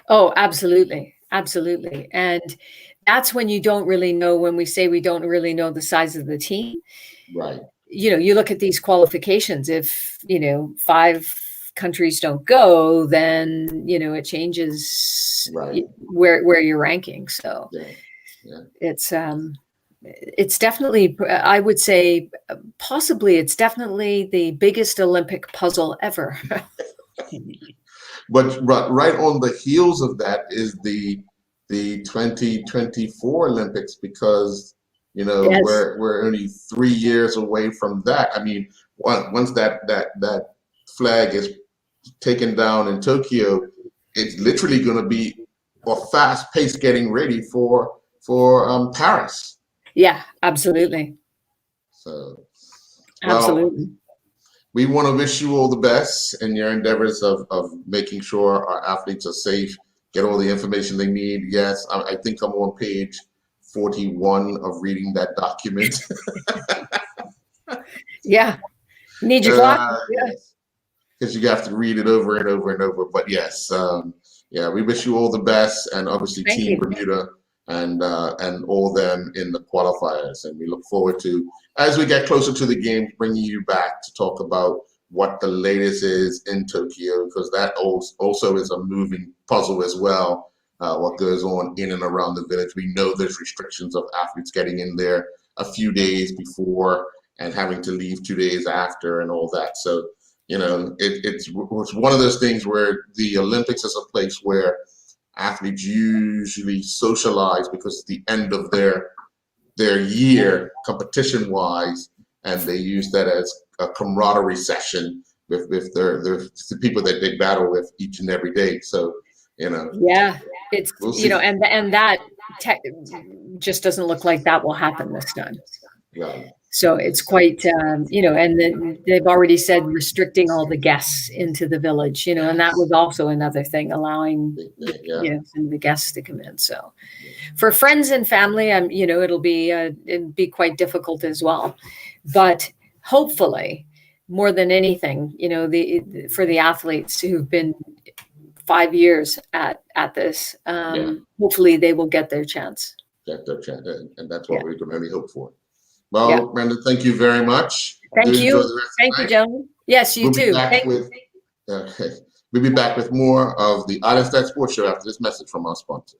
Oh, absolutely. Absolutely. And that's when you don't really know, when we say we don't really know the size of the team. Right. You look at these qualifications. If, 5 countries don't go, then, it changes Right. where you're ranking. So Yeah. it's definitely, I would say, possibly it's definitely the biggest Olympic puzzle ever. But right on the heels of that is the 2024 Olympics, because Yes. we're only 3 years away from that. I mean, once that flag is taken down in Tokyo, it's literally going to be a fast pace getting ready for Paris. Yeah, absolutely. So, Absolutely. we want to wish you all the best in your endeavors of making sure our athletes are safe, get all the information they need. Yes, I think I'm on page 41 of reading that document. Yeah. Need your glasses. Yeah. Because you have to read it over and over and over. But yes, we wish you all the best, and obviously Thank Team you. Bermuda and all them in the qualifiers. And we look forward to, as we get closer to the games, bringing you back to talk about what the latest is in Tokyo, because that also is a moving puzzle as well. what goes on in and around the village. We know there's restrictions of athletes getting in there a few days before and having to leave 2 days after and all that. So, it's one of those things where the Olympics is a place where athletes usually socialize because it's the end of their year competition-wise, and they use that as a camaraderie session with the people that they battle with each and every day. So, yeah, it's we'll see. and that just doesn't look like that will happen this time. Right. So it's quite, and they've already said restricting all the guests into the village, and that was also another thing, allowing some of the guests to come in. So for friends and family, it'd be quite difficult as well. But hopefully, more than anything, for the athletes who've been 5 years at this, hopefully they will get their chance. Get their chance, and that's what we can really hope for. Well, Brenda, thank you very much. Thank you. Thank you, gentlemen. Yes, you too. We'll be back with more of the Islandstat Sports Show after this message from our sponsor.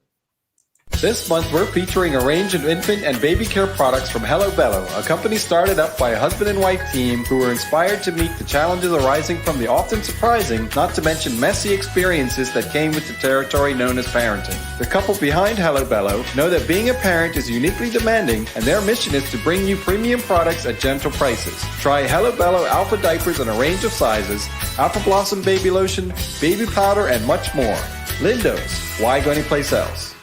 This month, we're featuring a range of infant and baby care products from Hello Bello, a company started up by a husband and wife team who were inspired to meet the challenges arising from the often surprising, not to mention messy experiences that came with the territory known as parenting. The couple behind Hello Bello know that being a parent is uniquely demanding, and their mission is to bring you premium products at gentle prices. Try Hello Bello Alpha diapers in a range of sizes, Alpha Blossom baby lotion, baby powder, and much more. Lindos, why go anyplace else?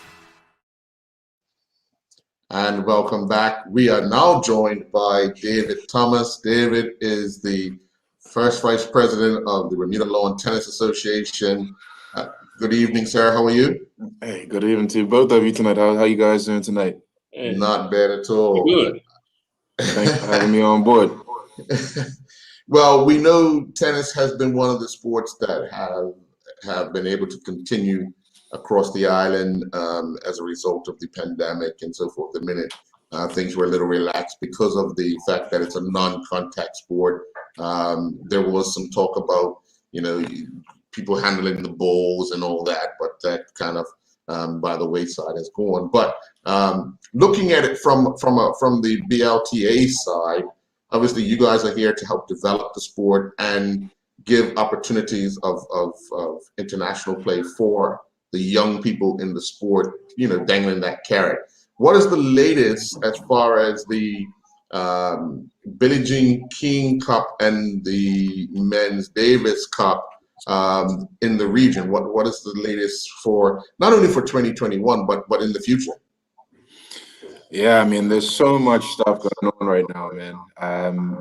And welcome back. We are now joined by David Thomas. David is the first vice president of the Bermuda Lawn Tennis Association. Good evening, sir. How are you? Hey, good evening to both of you tonight. How you guys doing tonight? Hey. Not bad at all. Good. Thanks for having me on board. Well, we know tennis has been one of the sports that have been able to continue across the island as a result of the pandemic and so forth. The minute things were a little relaxed because of the fact that it's a non-contact sport. There was some talk about, people handling the balls and all that, but that kind of by the wayside has gone. But looking at it from the BLTA side, obviously you guys are here to help develop the sport and give opportunities of international play for the young people in the sport, dangling that carrot. What is the latest as far as the Billie Jean King Cup and the Men's Davis Cup in the region? What is the latest for, not only for 2021, but in the future? Yeah, there's so much stuff going on right now, man.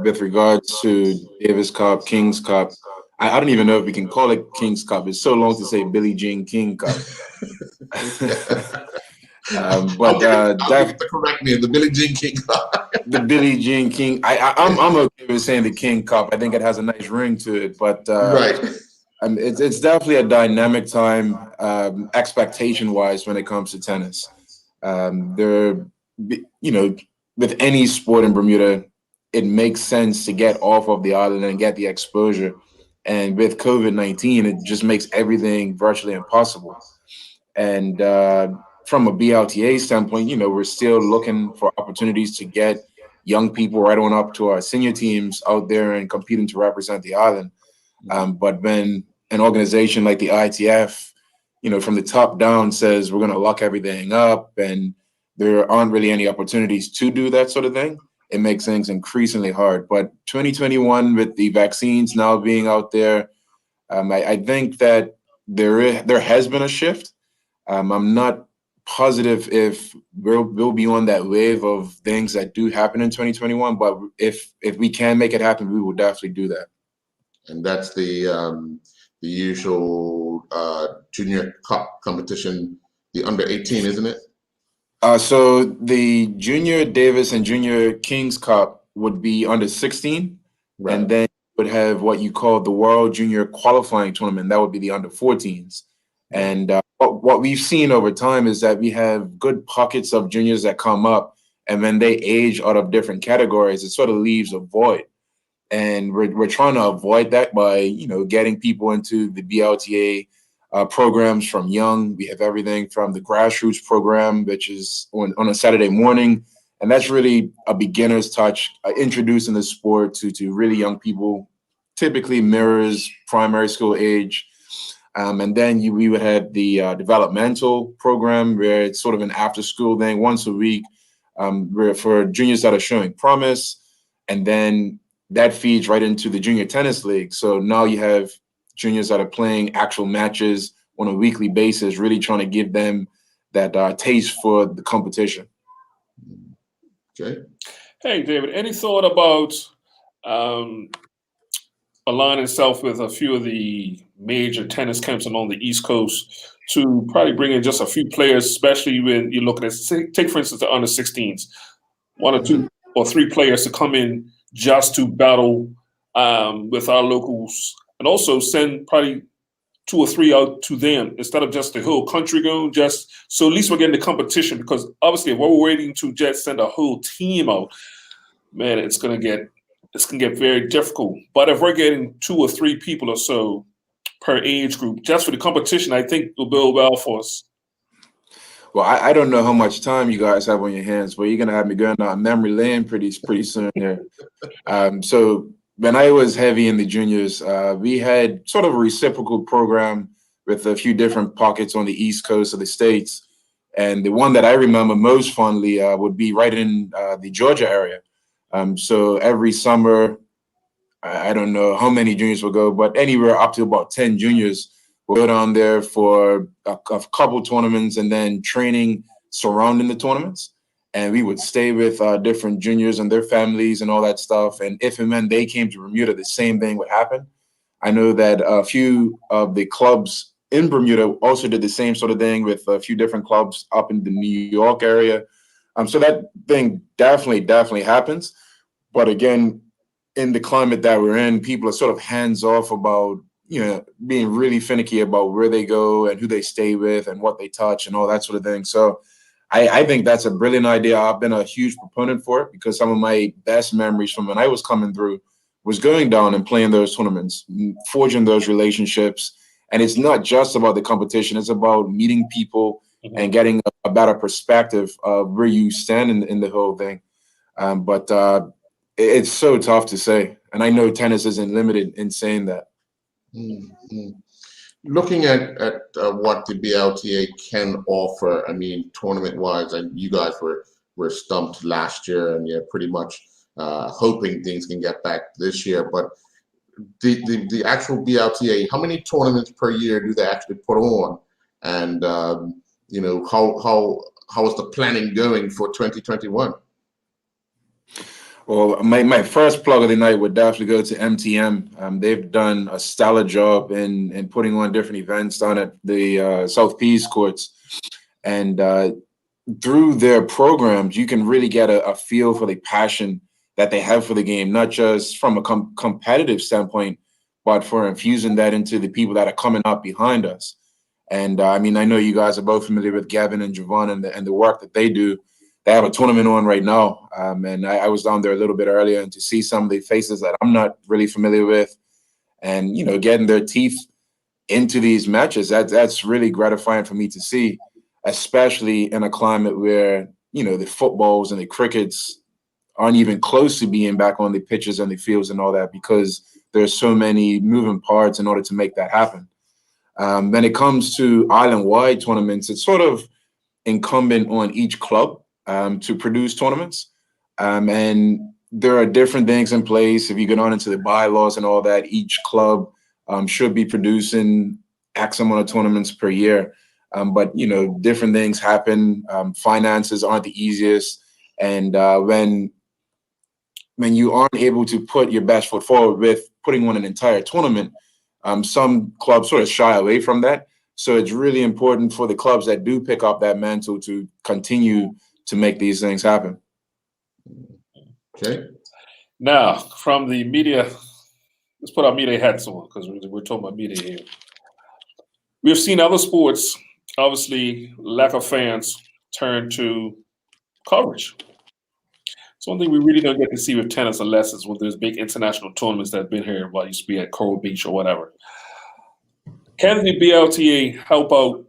With regards to Davis Cup, King's Cup, I don't even know if we can call it King's Cup. It's so long to say Billie Jean King Cup. Correct me, the Billie Jean King Cup. The Billie Jean King. I'm okay with saying the King Cup. I think it has a nice ring to it. But right. It's definitely a dynamic time, expectation-wise, when it comes to tennis. With any sport in Bermuda, it makes sense to get off of the island and get the exposure. And with COVID-19, it just makes everything virtually impossible. And from a BLTA standpoint, we're still looking for opportunities to get young people right on up to our senior teams out there and competing to represent the island. But when an organization like the ITF, from the top down says we're going to lock everything up and there aren't really any opportunities to do that sort of thing, it makes things increasingly hard. But 2021, with the vaccines now being out there, I think that there has been a shift. I'm not positive if we'll be on that wave of things that do happen in 2021, but if we can make it happen, we will definitely do that. And that's the usual junior cup competition, the under 18, isn't it? So the Junior Davis and Junior Kings Cup would be under 16, right. And then you would have what you call the World Junior Qualifying Tournament. That would be the under 14s. And what we've seen over time is that we have good pockets of juniors that come up, and when they age out of different categories, it sort of leaves a void. And we're trying to avoid that by getting people into the BLTA programs from young. We have everything from the grassroots program, which is on a Saturday morning. And that's really a beginner's touch, introducing the sport to really young people, typically mirrors primary school age. And then we would have the developmental program, where it's sort of an after-school thing once a week, where for juniors that are showing promise. And then that feeds right into the junior tennis league. So now you have juniors that are playing actual matches on a weekly basis, really trying to give them that taste for the competition. Okay. Hey, David, any thought about aligning itself with a few of the major tennis camps along the East Coast to probably bring in just a few players, especially when you're looking at, take for instance, the under 16s, 1 or 2 or 3 players to come in just to battle with our locals, and also send probably 2 or 3 out to them instead of just the whole country going, just so at least we're getting the competition, because obviously if we're waiting to just send a whole team out, man, it's gonna get very difficult. But if we're getting 2 or 3 people or so per age group, just for the competition, I think will build well for us. Well, I don't know how much time you guys have on your hands, but you're gonna have me going down memory lane pretty soon here. So when I was heavy in the juniors, we had sort of a reciprocal program with a few different pockets on the East Coast of the States. And the one that I remember most fondly would be right in the Georgia area. So every summer, I don't know how many juniors will go, but anywhere up to about 10 juniors will go down there for a couple tournaments and then training surrounding the tournaments. And we would stay with different juniors and their families and all that stuff. And if and when they came to Bermuda, the same thing would happen. I know that a few of the clubs in Bermuda also did the same sort of thing with a few different clubs up in the New York area. So that thing definitely happens. But again, in the climate that we're in, people are sort of hands off about, being really finicky about where they go and who they stay with and what they touch and all that sort of thing. So I think that's a brilliant idea. I've been a huge proponent for it, because some of my best memories from when I was coming through was going down and playing those tournaments, forging those relationships. And it's not just about the competition. It's about meeting people and getting a better perspective of where you stand in the whole thing. But it's so tough to say. And I know tennis isn't limited in saying that. Mm-hmm. Looking at what the BLTA can offer, I mean, tournament-wise, and you guys were stumped last year, and you're pretty much hoping things can get back this year. But the actual BLTA, how many tournaments per year do they actually put on? And how is the planning going for 2021? Well, my first plug of the night would definitely go to MTM. They've done a stellar job in putting on different events down at the South Peace courts. And through their programs, you can really get a feel for the passion that they have for the game, not just from a competitive standpoint, but for infusing that into the people that are coming up behind us. And I know you guys are both familiar with Gavin and Javon and the work that they do. They have a tournament on right now, and I was down there a little bit earlier, and to see some of the faces that I'm not really familiar with, and getting their teeth into these matches, that's really gratifying for me to see, especially in a climate where the footballs and the crickets aren't even close to being back on the pitches and the fields and all that, because there's so many moving parts in order to make that happen. When it comes to island-wide tournaments, it's sort of incumbent on each club to produce tournaments. And there are different things in place. If you get on into the bylaws and all that, each club should be producing X amount of tournaments per year. But, different things happen. Finances aren't the easiest. And when you aren't able to put your best foot forward with putting on an entire tournament, some clubs sort of shy away from that. So it's really important for the clubs that do pick up that mantle to continue to make these things happen. Okay. Now, from the media, let's put our media hats on, because we're talking about media here. We've seen other sports, obviously, lack of fans turn to coverage. It's one thing we really don't get to see with tennis unless it's when there's big international tournaments that have been here, while it used to be at Coral Beach or whatever. Can the BLTA help out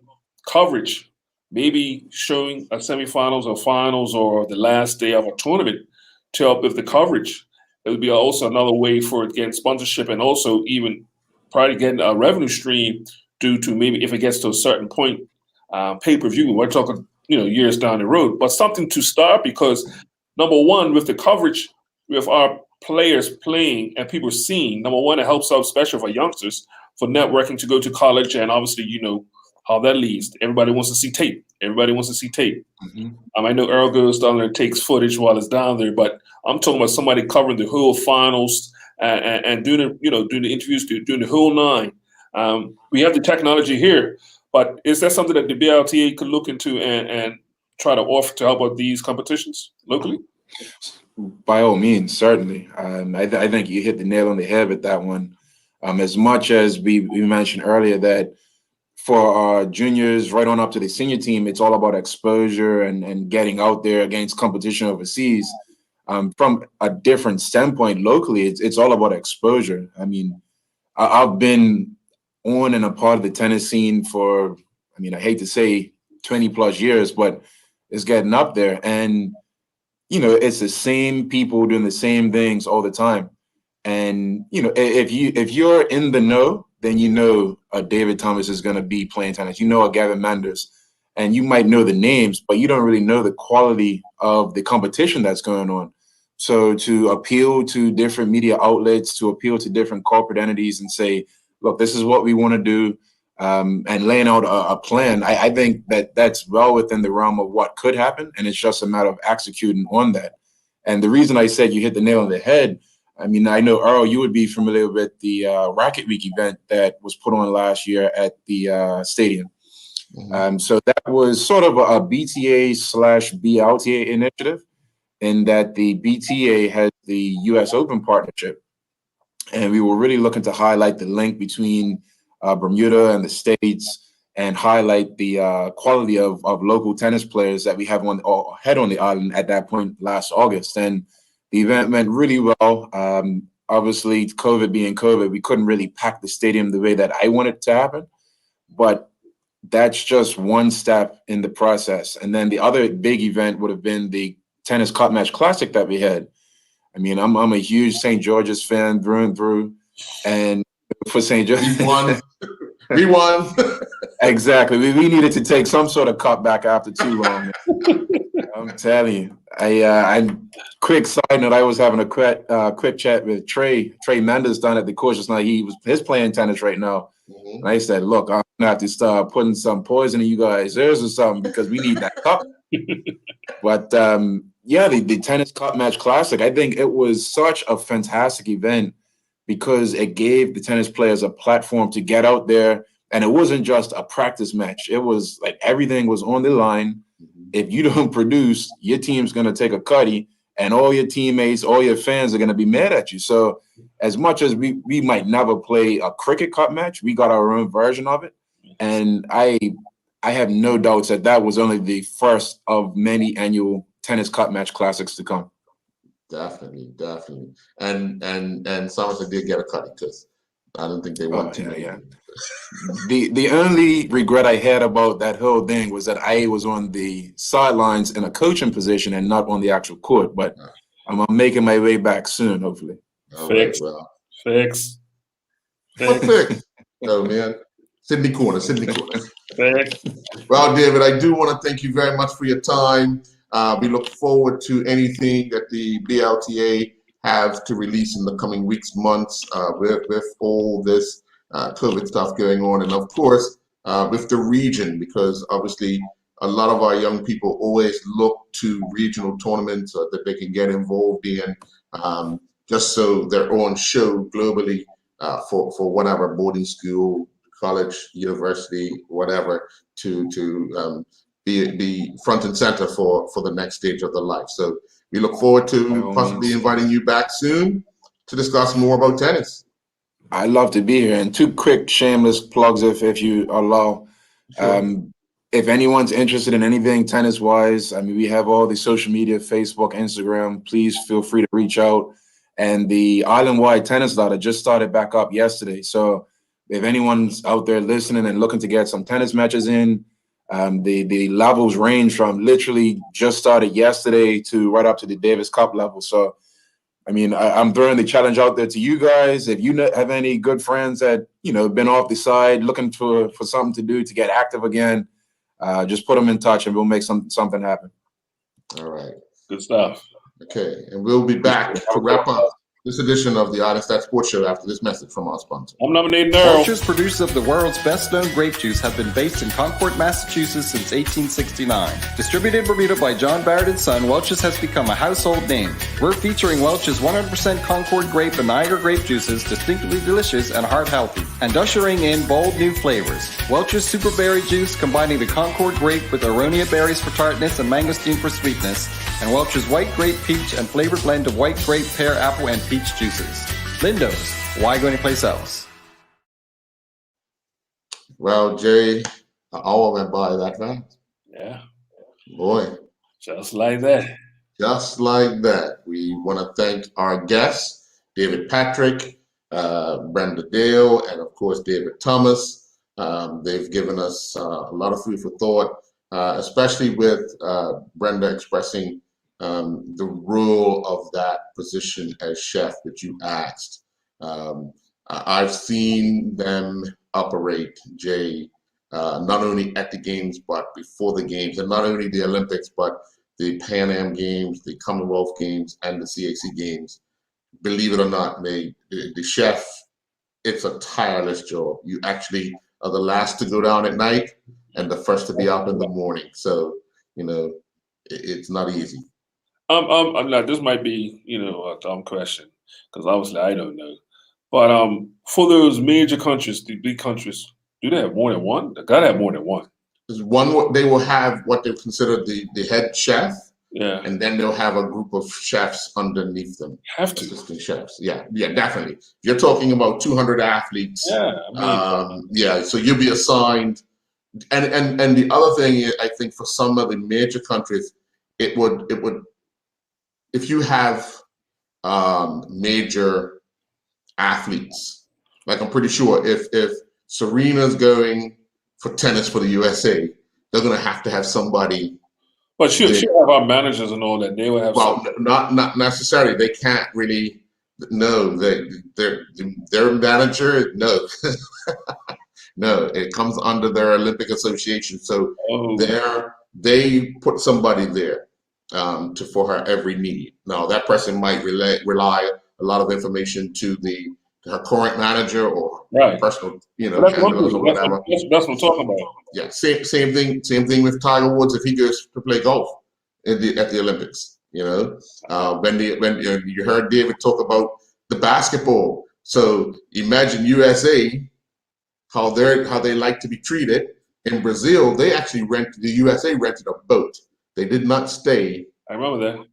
coverage? Maybe showing a semifinals or finals or the last day of a tournament to help with the coverage. It would be also another way for it getting sponsorship and also even probably getting a revenue stream due to maybe if it gets to a certain point, pay-per-view. We're talking, years down the road, but something to start because number one, with the coverage, with our players playing and people seeing, number one, it helps out, especially for youngsters, for networking to go to college. And obviously, how that leads. Everybody wants to see tape. Mm-hmm. I know Earl goes down there and takes footage while it's down there, but I'm talking about somebody covering the whole finals and doing the interviews, doing the whole nine. We have the technology here, but is that something that the BLTA could look into and try to offer to help out these competitions locally? By all means, certainly. I think you hit the nail on the head with that one. As much as we mentioned earlier that for our juniors right on up to the senior team, it's all about exposure and getting out there against competition overseas. From a different standpoint, locally, it's all about exposure. I mean, I've been on and a part of the tennis scene for, I hate to say 20 plus years, but it's getting up there. And, it's the same people doing the same things all the time. And, if you're in the know, then David Thomas is going to be playing tennis. A Gavin Manders. And you might know the names, but you don't really know the quality of the competition that's going on. So to appeal to different media outlets, to appeal to different corporate entities and say, look, this is what we want to do, and laying out a plan, I think that's well within the realm of what could happen. And it's just a matter of executing on that. And the reason I said you hit the nail on the head, I know, Earl, you would be familiar with the Racket Week event that was put on last year at the stadium. Mm-hmm. So that was sort of a BTA/BLTA initiative in that the BTA has the U.S. Open partnership. And we were really looking to highlight the link between Bermuda and the States and highlight the quality of local tennis players that we had on the island at that point last August. And the event went really well. Obviously, COVID being COVID, we couldn't really pack the stadium the way that I wanted it to happen. But that's just one step in the process. And then the other big event would have been the Tennis Cup Match Classic that we had. I'm a huge St. George's fan through and through. And for St. George, we won. Exactly. We needed to take some sort of cup back after too long. I'm telling you. I quick side note, I was having a quick chat with Trey Mendes down at the course just now. He's playing tennis right now. Mm-hmm. And I said, look, I'm gonna have to start putting some poison in you guys' ears or something because we need that cup. But the Tennis Cup Match Classic, I think it was such a fantastic event because it gave the tennis players a platform to get out there. And it wasn't just a practice match. It was like everything was on the line. If you don't produce, your team's going to take a cutty and all your teammates, all your fans are going to be mad at you. So as much as we might never play a cricket cup match, we got our own version of it. And I have no doubts that was only the first of many annual Tennis Cup Match Classics to come. Definitely. And Somerset did get a cutty because I don't think they won too many. Yeah. The only regret I had about that whole thing was that I was on the sidelines in a coaching position and not on the actual court. But I'm making my way back soon, hopefully. Fix. What fix? Oh man, Sydney Corner. Well, David, I do want to thank you very much for your time. We look forward to anything that the BLTA have to release in the coming weeks, months, with all this COVID stuff going on, and of course with the region, because obviously a lot of our young people always look to regional tournaments that they can get involved in, just so they're on show globally for whatever boarding school, college, university, whatever, to be front and center for the next stage of their life. So we look forward to possibly inviting you back soon to discuss more about tennis. I'd love to be here. And two quick shameless plugs, if you allow. Sure. If anyone's interested in anything tennis-wise, we have all the social media, Facebook, Instagram. Please feel free to reach out. And the island-wide tennis ladder just started back up yesterday. So if anyone's out there listening and looking to get some tennis matches in, the levels range from literally just started yesterday to right up to the Davis Cup level. So, I mean, I'm throwing the challenge out there to you guys. If you have any good friends that, been off the side looking for something to do to get active again, just put them in touch and we'll make something happen. All right. Good stuff. Okay. And we'll be back to wrap up this edition of the Island Stats Sports Show after this message from our sponsor. I'm nominating Earl. Welch's, producers of the world's best-known grape juice, have been based in Concord, Massachusetts since 1869. Distributed in Bermuda by John Barrett & Son, Welch's has become a household name. We're featuring Welch's 100% Concord grape and Niagara grape juices, distinctly delicious and heart-healthy, and ushering in bold new flavors. Welch's Super Berry Juice, combining the Concord grape with Aronia berries for tartness and mangosteen for sweetness, and Welch's White Grape Peach and flavored blend of white grape, pear, apple, and peach juices. Lindo's, why go anyplace else? Well, Jay, an hour went by that fast. Yeah. Boy. Just like that. Just like that. We want to thank our guests, David Patrick, Brenda Dale, and of course, David Thomas. They've given us a lot of food for thought, especially with Brenda expressing the role of that position as chef that you asked. I've seen them operate, Jay, not only at the games, but before the games, and not only the Olympics, but the Pan Am Games, the Commonwealth Games, and the CAC Games. Believe it or not, the chef, it's a tireless job. You actually are the last to go down at night and the first to be out in the morning. So, it's not easy. This might be, a dumb question, because obviously I don't know. But for those major countries, the big countries, do they have more than one? They gotta have more than one. There's one. They will have what they consider the head chef. Yeah. And then they'll have a group of chefs underneath them. Have to. Assistant chefs. Yeah, definitely. You're talking about 200 athletes. Yeah. So you'll be assigned. And the other thing, I think, for some of the major countries, it would. If you have major athletes, like I'm pretty sure if Serena's going for tennis for the USA, they're going to have somebody. But she'll have our managers and all that. They will have. Well, not necessarily. They can't really. No, their manager. No, no. It comes under their Olympic Association. So they put somebody there for her every need. Now that person might rely a lot of information to her current manager or personal, handlers or whatever. That's what I'm talking about. Yeah, same thing with Tiger Woods if he goes to play golf at the Olympics. When you heard David talk about the basketball. So imagine USA, how they like to be treated. In Brazil, the USA rented a boat. They did not stay. I remember that.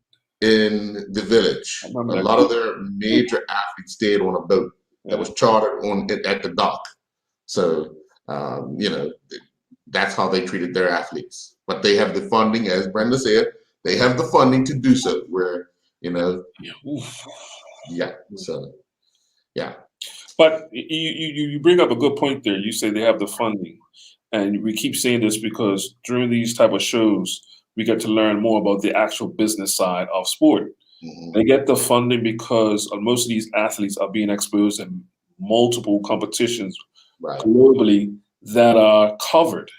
In the village. A lot of their major athletes stayed on a boat that was chartered at the dock. So, that's how they treated their athletes. But they have the funding, as Brenda said, they have the funding to do so. Where, So, yeah. But you bring up a good point there. You say they have the funding, and we keep saying this because during these type of shows, we get to learn more about the actual business side of sport. Mm-hmm. They get the funding because most of these athletes are being exposed in multiple competitions globally that are covered.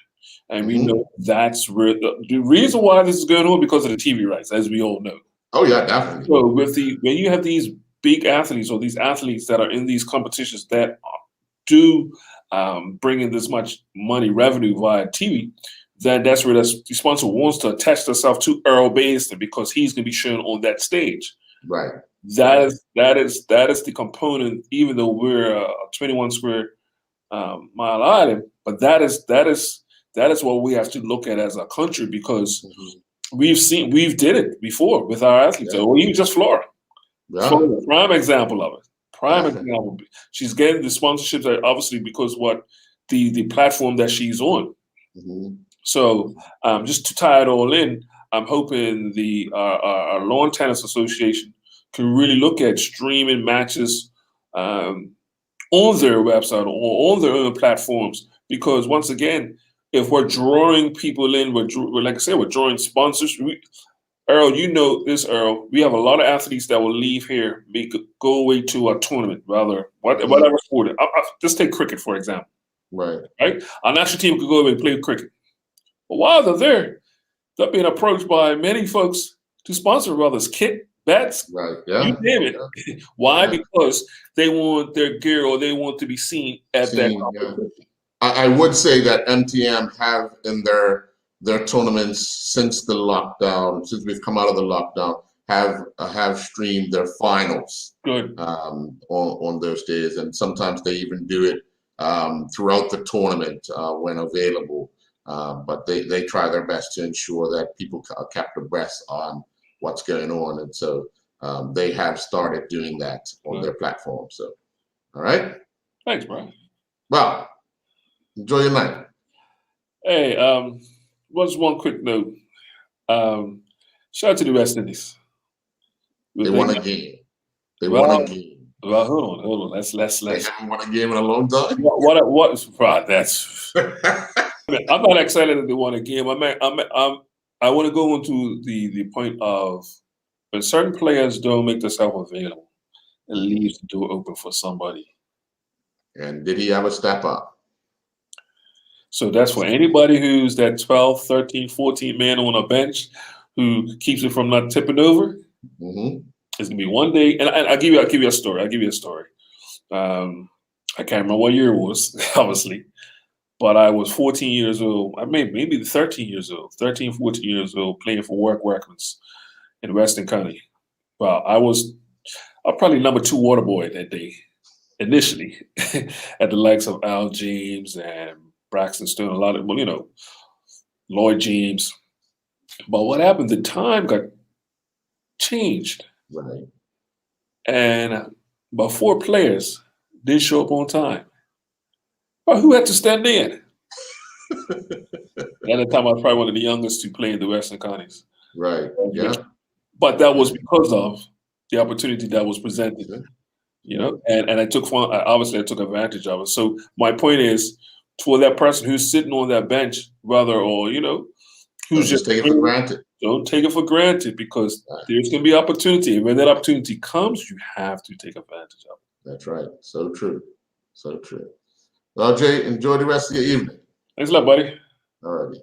And we know that's where the reason why this is going on because of the TV rights, as we all know. Oh yeah, definitely. So when you have these big athletes or these athletes that are in these competitions that do bring in this much money revenue via TV, then that's where the sponsor wants to attach themselves to Earl Basden because he's going to be shown on that stage. Right. That is the component. Even though we're a 21 square mile island, but that is what we have to look at as a country because we've did it before with our athletes, or even just Flora. Yeah. Flora, prime example of it. Example. She's getting the sponsorships obviously because what the platform that she's on. Mm-hmm. So just to tie it all in, I'm hoping our Lawn Tennis Association can really look at streaming matches on their website or on their own platforms. Because once again, if we're drawing people in, like I said, we're drawing sponsors. Earl, you know this, Earl. We have a lot of athletes that will leave here, go away to a tournament, rather, whatever sport. Just take cricket, for example. Right. Right? Our national team could go away and play cricket. But while they're there, they're being approached by many folks to sponsor, whether it's kit, bats, Right. Yeah. you name it. Yeah. Why? Yeah. Because they want their gear or they want to be seen at that competition. I would say that MTM have in their tournaments since the lockdown, since we've come out of the lockdown, have streamed their finals. Good. On those days, and sometimes they even do it throughout the tournament when available. But they try their best to ensure that people are kept abreast on what's going on, and so they have started doing that on their platform. So, all right. Thanks, bro. Well, enjoy your night. Hey, just one quick note. Shout out to the West Indies. They won a game. They Well, won a game. Well, hold on. Let's. They haven't won a game in a long time. What? Right, that's. I'm not excited that they won a game. I want to go into the point of when certain players don't make themselves available, it leaves the door open for somebody. And did he ever step up? So that's for anybody who's that 12, 13, 14 man on a bench who keeps it from not tipping over. Mm-hmm. It's gonna be one day, and I'll give you a story. I can't remember what year it was, obviously, but I was 14 years old. I maybe 13 years old, 13, 14 years old, playing for Warwick Workman's in Weston County. Well, I was probably number 2 water boy that day, initially, at the likes of Al James and Braxton Stone, a lot of, Lloyd James. But what happened, the time got changed. Right. And about 4 players didn't show up on time. Well, who had to stand in? At the time, I was probably one of the youngest to play in the Western Counties. Right. Yeah. But that was because of the opportunity that was presented, and I took fun. Obviously, I took advantage of it. So my point is, for that person who's sitting on that bench, who's just take it for granted. Don't take it for granted, because there's going to be opportunity. And when that opportunity comes, you have to take advantage of it. That's right. So true. So true. Well, Jay, enjoy the rest of your evening. Thanks a lot, buddy. All righty.